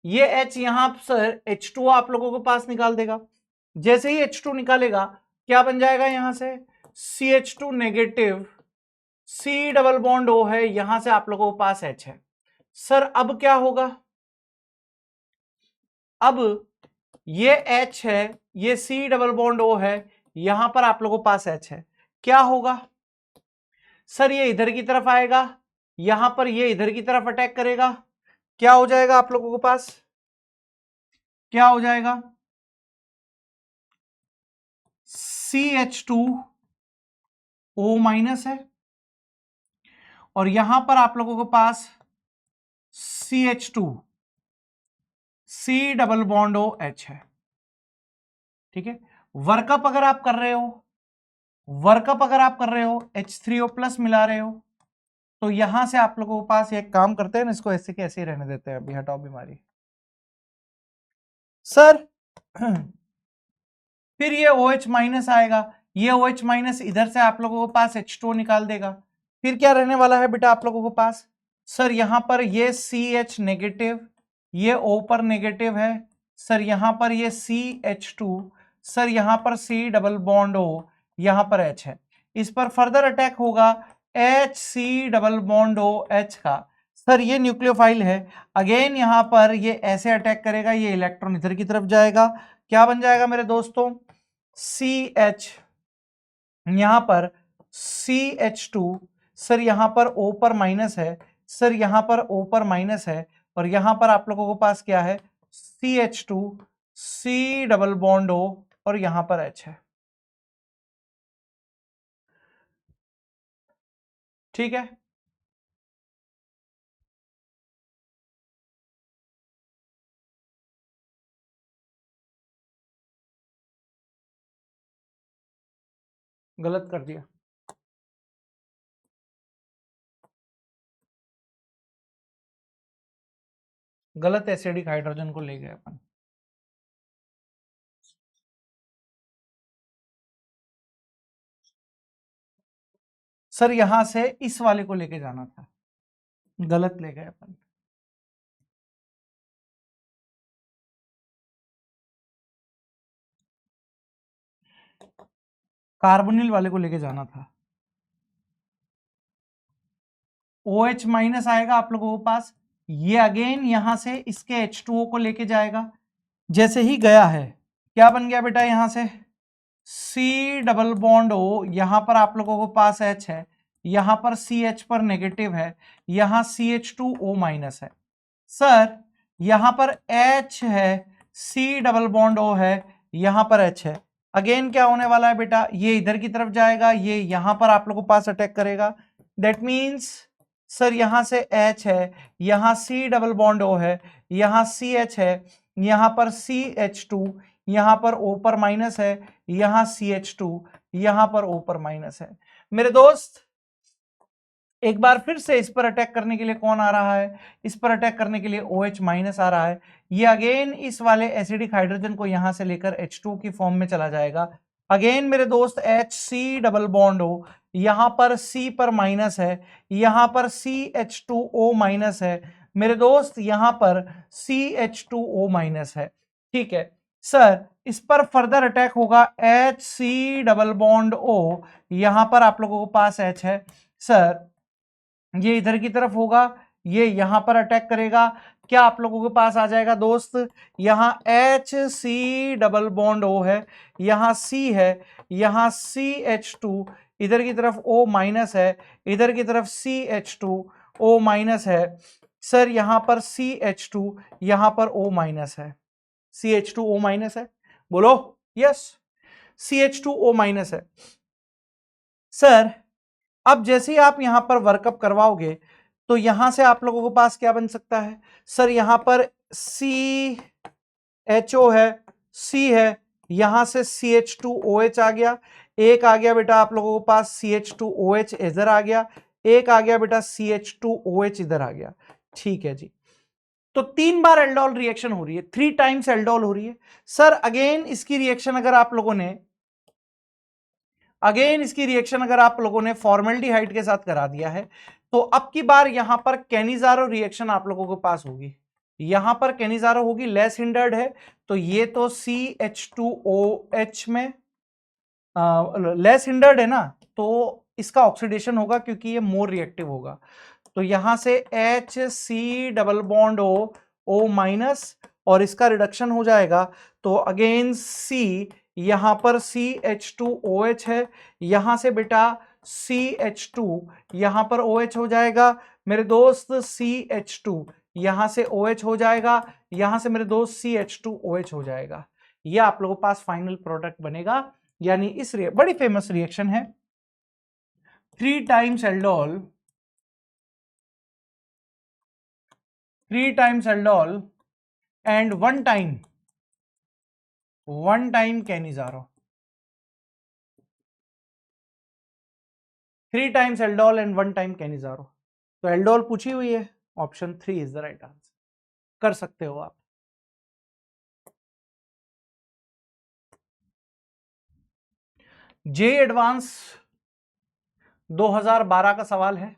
ये H यहां सर H2 आप लोगों के पास निकाल देगा। जैसे ही H2 निकालेगा क्या बन जाएगा? यहां से CH2 negative, C double bond O है, यहां से आप लोगों के पास H है। सर अब क्या होगा? अब ये H है, ये C डबल बॉन्ड O है, यहां पर आप लोगों के पास H है। क्या होगा? सर ये इधर की तरफ आएगा, यहां पर ये इधर की तरफ अटैक करेगा। क्या हो जाएगा आप लोगों के पास? क्या हो जाएगा? CH2O माइनस है, और यहां पर आप लोगों के पास CH2 C double bond O H है। ठीक है, वर्कअप अगर आप कर रहे हो, H3O प्लस मिला रहे हो, तो यहां से आप लोगों के पास एक काम करते हैं ना, इसको ऐसे के ऐसे ही रहने देते हैं, अभी हटाओ बीमारी सर। फिर ये OH माइनस आएगा, ये OH माइनस इधर से आप लोगों के पास H2O निकाल देगा। फिर क्या रहने वाला है बेटा आप लोगों के पास, सर यहां पर ये CH नेगेटिव, ये O पर नेगेटिव है, सर यहां पर ये CH2, सर यहां पर C डबल बॉन्ड O, यहां पर H है। इस पर फर्दर अटैक होगा HC डबल बॉन्ड OH का, सर ये न्यूक्लियोफाइल है, अगेन यहां पर ये ऐसे अटैक करेगा, ये इलेक्ट्रॉन इधर की तरफ जाएगा, क्या बन जाएगा मेरे दोस्तों, CH, यहां पर CH2, सर यहां पर O पर माइनस है, सर यहां पर O पर माइनस है, और यहां पर आप लोगों के पास क्या है, CH2 C double bond O, और यहां पर H है। ठीक है, गलत कर दिया, गलत एसिडिक हाइड्रोजन को ले गए अपन। सर यहां से इस वाले को लेके जाना था, गलत ले गए अपन। कार्बोनिल वाले को लेके जाना था। OH माइनस आएगा आप लोगों के पास, ये अगेन यहां से इसके H2O को लेके जाएगा, जैसे ही गया है क्या बन गया बेटा, यहां से C डबल बॉन्ड O, यहां पर आप लोगों के पास H है, यहां पर CH पर नेगेटिव है, यहां CH2O माइनस है, सर यहां पर H है, C डबल बॉन्ड O है, यहां पर H है, अगेन क्या होने वाला है बेटा, ये इधर की तरफ जाएगा, ये यहां पर आप लोगों के पास अटैक करेगा, दैट मीन्स सर यहां से H है, यहां C डबल बॉन्ड O है, यहां CH है, यहां पर CH2, यहां पर O पर माइनस है, यहां CH2, यहां पर O पर माइनस है। मेरे दोस्त एक बार फिर से इस पर अटैक करने के लिए कौन आ रहा है, इस पर अटैक करने के लिए OH माइनस आ रहा है, ये अगेन इस वाले एसिडिक हाइड्रोजन को यहां से लेकर H2 की फॉर्म में चला जाएगा, अगेन मेरे दोस्त HC डबल बॉन्ड O, यहां पर C पर माइनस है, यहां पर CH2O माइनस है, मेरे दोस्त यहां पर CH2O माइनस है। ठीक है सर, इस पर फर्दर अटैक होगा HC डबल बॉन्ड O, यहां पर आप लोगों के पास H है, सर ये इधर की तरफ होगा, ये यहां पर अटैक करेगा, क्या आप लोगों के पास आ जाएगा दोस्त, यहां HC डबल बॉन्ड O है, यहां C है, यहां CH2, इधर की तरफ O माइनस है, इधर की तरफ CH2 O माइनस है, सर यहां पर CH2, यहां पर O माइनस है, CH2O माइनस है, बोलो यस, CH2O माइनस है। सर अब जैसे ही आप यहां पर वर्कअप करवाओगे तो यहां से आप लोगों के पास क्या बन सकता है, सर यहां पर CHO है, C है, यहां से CH2OH आ गया, एक आ गया बेटा आप लोगों के पास CH2OH इधर आ गया, एक आ गया बेटा CH2OH इधर आ गया। ठीक है जी, तो 3 बार एल्डोल रिएक्शन हो रही है, 3 टाइम्स एल्डोल हो रही है। सर अगेन इसकी रिएक्शन अगर आप लोगों ने फॉर्मेल्डिहाइड के साथ करा दिया है, तो अब की बार यहां पर कैनिजारो रिएक्शन आप लोगों के पास होगी, यहां पर कैनिजारो होगी, लेस हिंडर्ड है, तो ये तो CH2OH में लेस हिंडर्ड है ना, तो इसका ऑक्सीडेशन होगा क्योंकि ये मोर रिएक्टिव होगा, तो यहां से HC double bond O minus, और इसका रिडक्शन हो जाएगा, तो अगेन C, यहां पर CH2OH है, यहां से बेटा CH2, यहां पर OH हो जाएगा, मेरे दोस्त CH2, यहां से OH हो जाएगा, यहां से मेरे दोस्त CH2OH हो जाएगा, यह आप लोगों के पास फाइनल प्रोडक्ट बनेगा। यानी इस बड़ी फेमस रिएक्शन है 3 times aldol 3 times aldol and 1 time canizaro. 3 times aldol and 1 time canizaro. तो एल्डोल पूछी हुई है, option 3 is the right answer. कर सकते हो आप. जे एडवांस 2012 का सवाल है.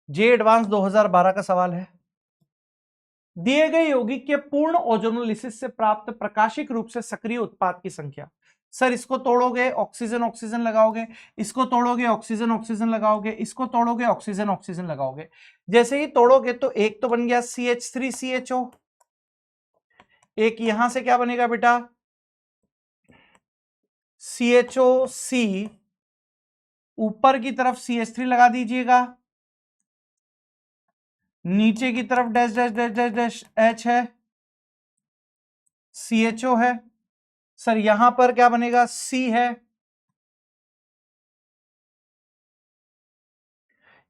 जे एडवांस 2012 का सवाल है. दिए गए यौगिक के पूर्ण ओजोनोलिसिस से प्राप्त प्रकाशिक रूप से सक्रिय उत्पाद की संख्या. सर इसको तोड़ोगे ऑक्सीजन ऑक्सीजन लगाओगे, इसको तोड़ोगे ऑक्सीजन ऑक्सीजन लगाओगे, इसको तोड़ोगे ऑक्सीजन ऑक्सीजन लगाओगे. जैसे ही तोड़ोगे तो एक तो बन गया CH3CHO. एक यहां से क्या बनेगा बेटा, CHOC. ऊपर की तरफ CH3 लगा दीजिएगा, नीचे की तरफ dash dash dash dash dash H है, CHO है. सर यहां पर क्या बनेगा, C है,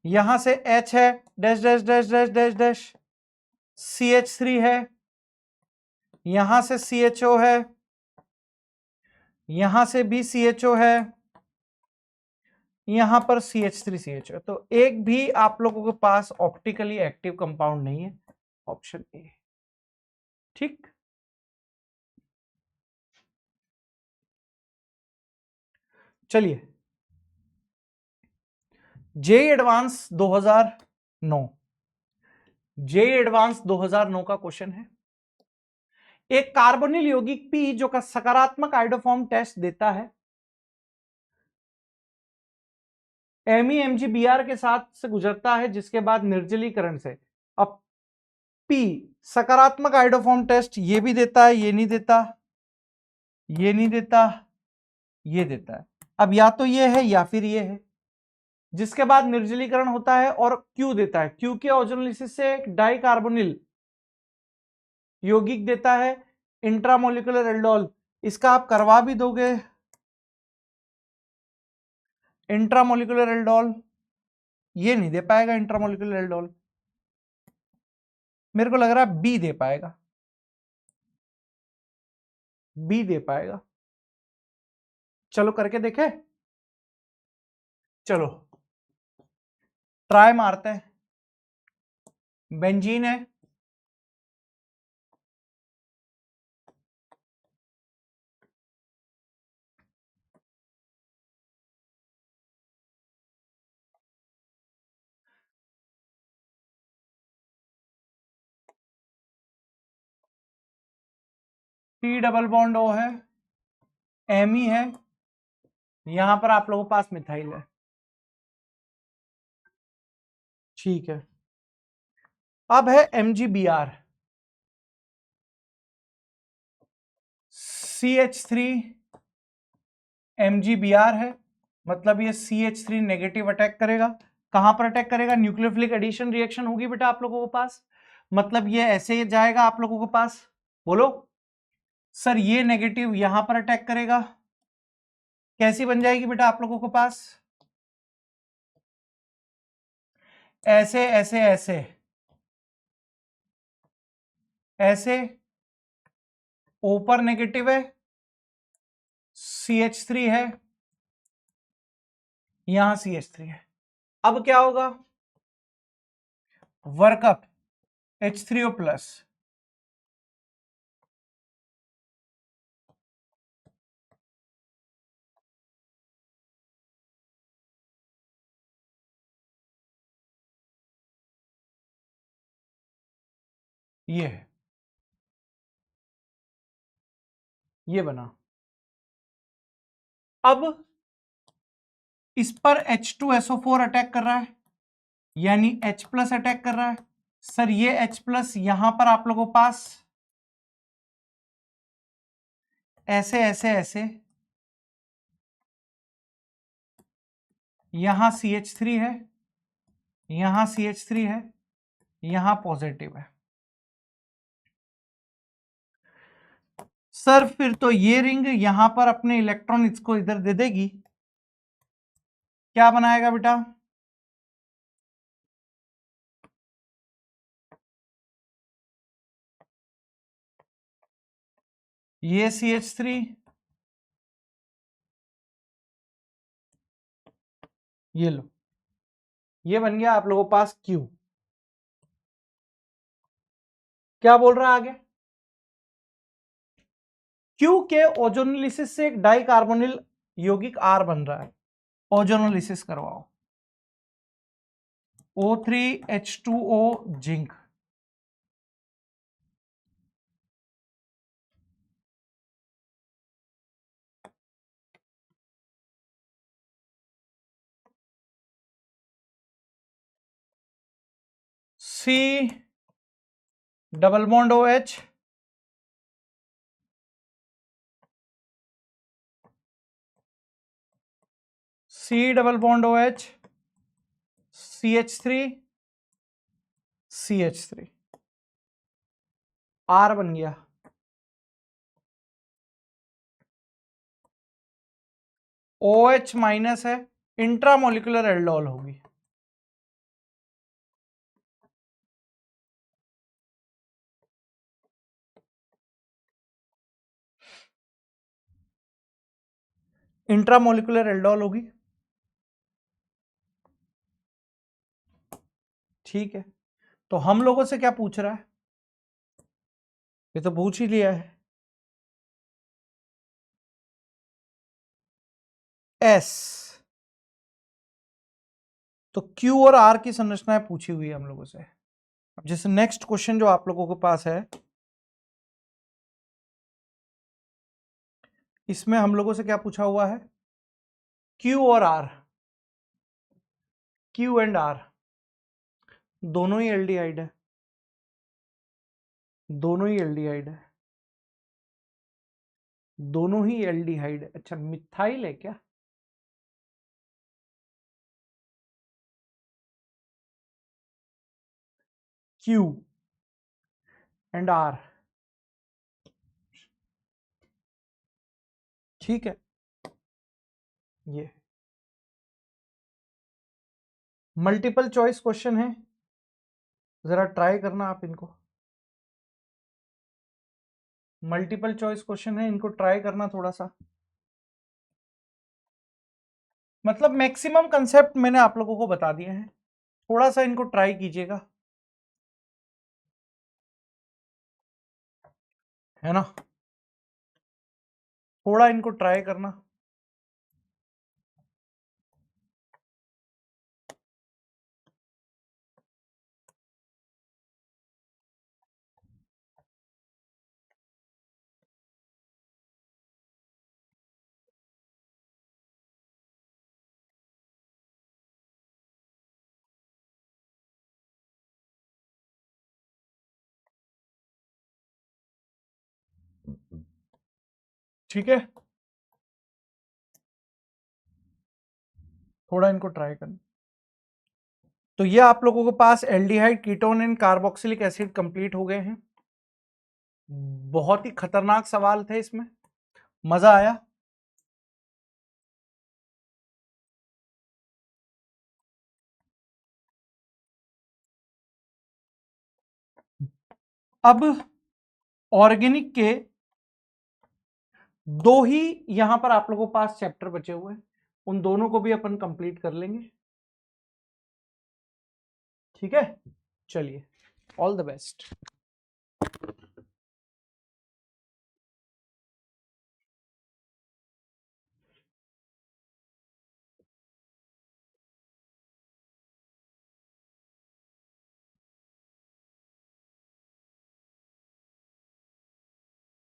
यहां से H है, dash dash dash dash dash dash, CH3 है, यहां से CHO है, यहां से भी CHO है, यहां पर CH3CHO. तो एक भी आप लोगों के पास ऑप्टिकली एक्टिव कंपाउंड नहीं है, ऑप्शन ए. ठीक. चलिए, जे एडवांस 2009. जे एडवांस 2009 का क्वेश्चन है. एक कार्बोनिल यौगिक पी जो का सकारात्मक आइडोफॉर्म टेस्ट देता है, MEMGBr के साथ से गुजरता है, जिसके बाद निर्जलीकरण से. अब पी सकारात्मक आइडोफॉर्म टेस्ट ये भी देता है, ये नहीं देता, ये नहीं देता, ये देता है. अब या तो ये है या फिर ये है, जिसके बाद निर्जलीकरण होता है और क्यू देता है. क्यू के ओजोनोलिसिस से डाइकार्बोनिल यौगिक देता है इंट्रामोलिकुलर एल्डोल. इसका आप करवा भी दोगे इंट्रामोलिकुलर एल्डोल, ये नहीं दे पाएगा इंट्रामोलिकुलर एल्डोल. मेरे को लग रहा है बी दे पाएगा, बी दे पाएगा. चलो करके देखे, चलो ट्राई मारते हैं. बेंजीन है, T डबल बॉन्ड O है, Me है, यहां पर आप लोगों के पास मिथाइल है. ठीक है. अब है MgBr, CH3 MgBr है, मतलब ये CH3 नेगेटिव अटैक करेगा. कहां पर अटैक करेगा, न्यूक्लियोफिलिक एडिशन रिएक्शन होगी बेटा आप लोगों के पास, मतलब ये ऐसे जाएगा आप लोगों के पास. बोलो सर ये नेगेटिव यहां पर अटैक करेगा, कैसी बन जाएगी बेटा आप लोगों के पास, ऐसे ऐसे ऐसे ऐसे. ऊपर नेगेटिव है, CH3 है, यहां CH3 है. अब क्या होगा, वर्कअप H3O प्लस, ये है, ये बना. अब इस पर H2SO4 अटैक कर रहा है, यानी H प्लस अटैक कर रहा है. सर ये H प्लस यहां पर आप लोगों के पास ऐसे ऐसे ऐसे, यहां CH3 है, यहां CH3 है, यहां पॉजिटिव है. सर फिर तो ये रिंग यहां पर अपने इलेक्ट्रॉन इसको इधर दे देगी, क्या बनाएगा बेटा, ये CH3, ये लो, ये बन गया आप लोगों के पास Q। क्या बोल रहा है आगे? Q के ओजोनोलिसिस से एक डाई कार्बोनिल यौगिक R बन रहा है। ओजोनोलिसिस करवाओ। O3H2O zinc. C double bond OH, C double bond OH, CH3, CH3, R बन गया। OH माइनस है, इंट्रामोलिकुलर एल्डोल होगी। इंट्रामोलिकुलर एल्डोल होगी। ठीक है, तो हम लोगों से क्या पूछ रहा है? ये तो पूछ ही लिया है। S, तो Q और R की संरचनाएं पूछी हुई है हम लोगों से। अब जैसे नेक्स्ट क्वेश्चन जो आप लोगों के पास है, इसमें हम लोगों से क्या पूछा हुआ है? Q और R, Q एंड R दोनों ही एल्डिहाइड है, दोनों ही एल्डिहाइड है, दोनों ही एल्डिहाइड है। अच्छा, मिथाइल है क्या? Q एंड R, ठीक है। ये मल्टीपल चॉइस क्वेश्चन है, जरा ट्राई करना आप इनको। मल्टीपल चॉइस क्वेश्चन है, इनको ट्राई करना थोड़ा सा। मतलब मैक्सिमम कंसेप्ट मैंने आप लोगों को बता दिए हैं, थोड़ा सा इनको ट्राई कीजिएगा, है ना? थोड़ा इनको ट्राई करना। ठीक है, थोड़ा इनको ट्राई करना। तो ये आप लोगों के पास aldehyde, ketone and carboxylic acid complete हो गए हैं। बहुत ही खतरनाक सवाल थे इसमें, मजा आया। अब ऑर्गेनिक के दो ही यहां पर आप लोगों के पास चैप्टर बचे हुए हैं, उन दोनों को भी अपन कंप्लीट कर लेंगे। ठीक है, चलिए, ऑल द बेस्ट।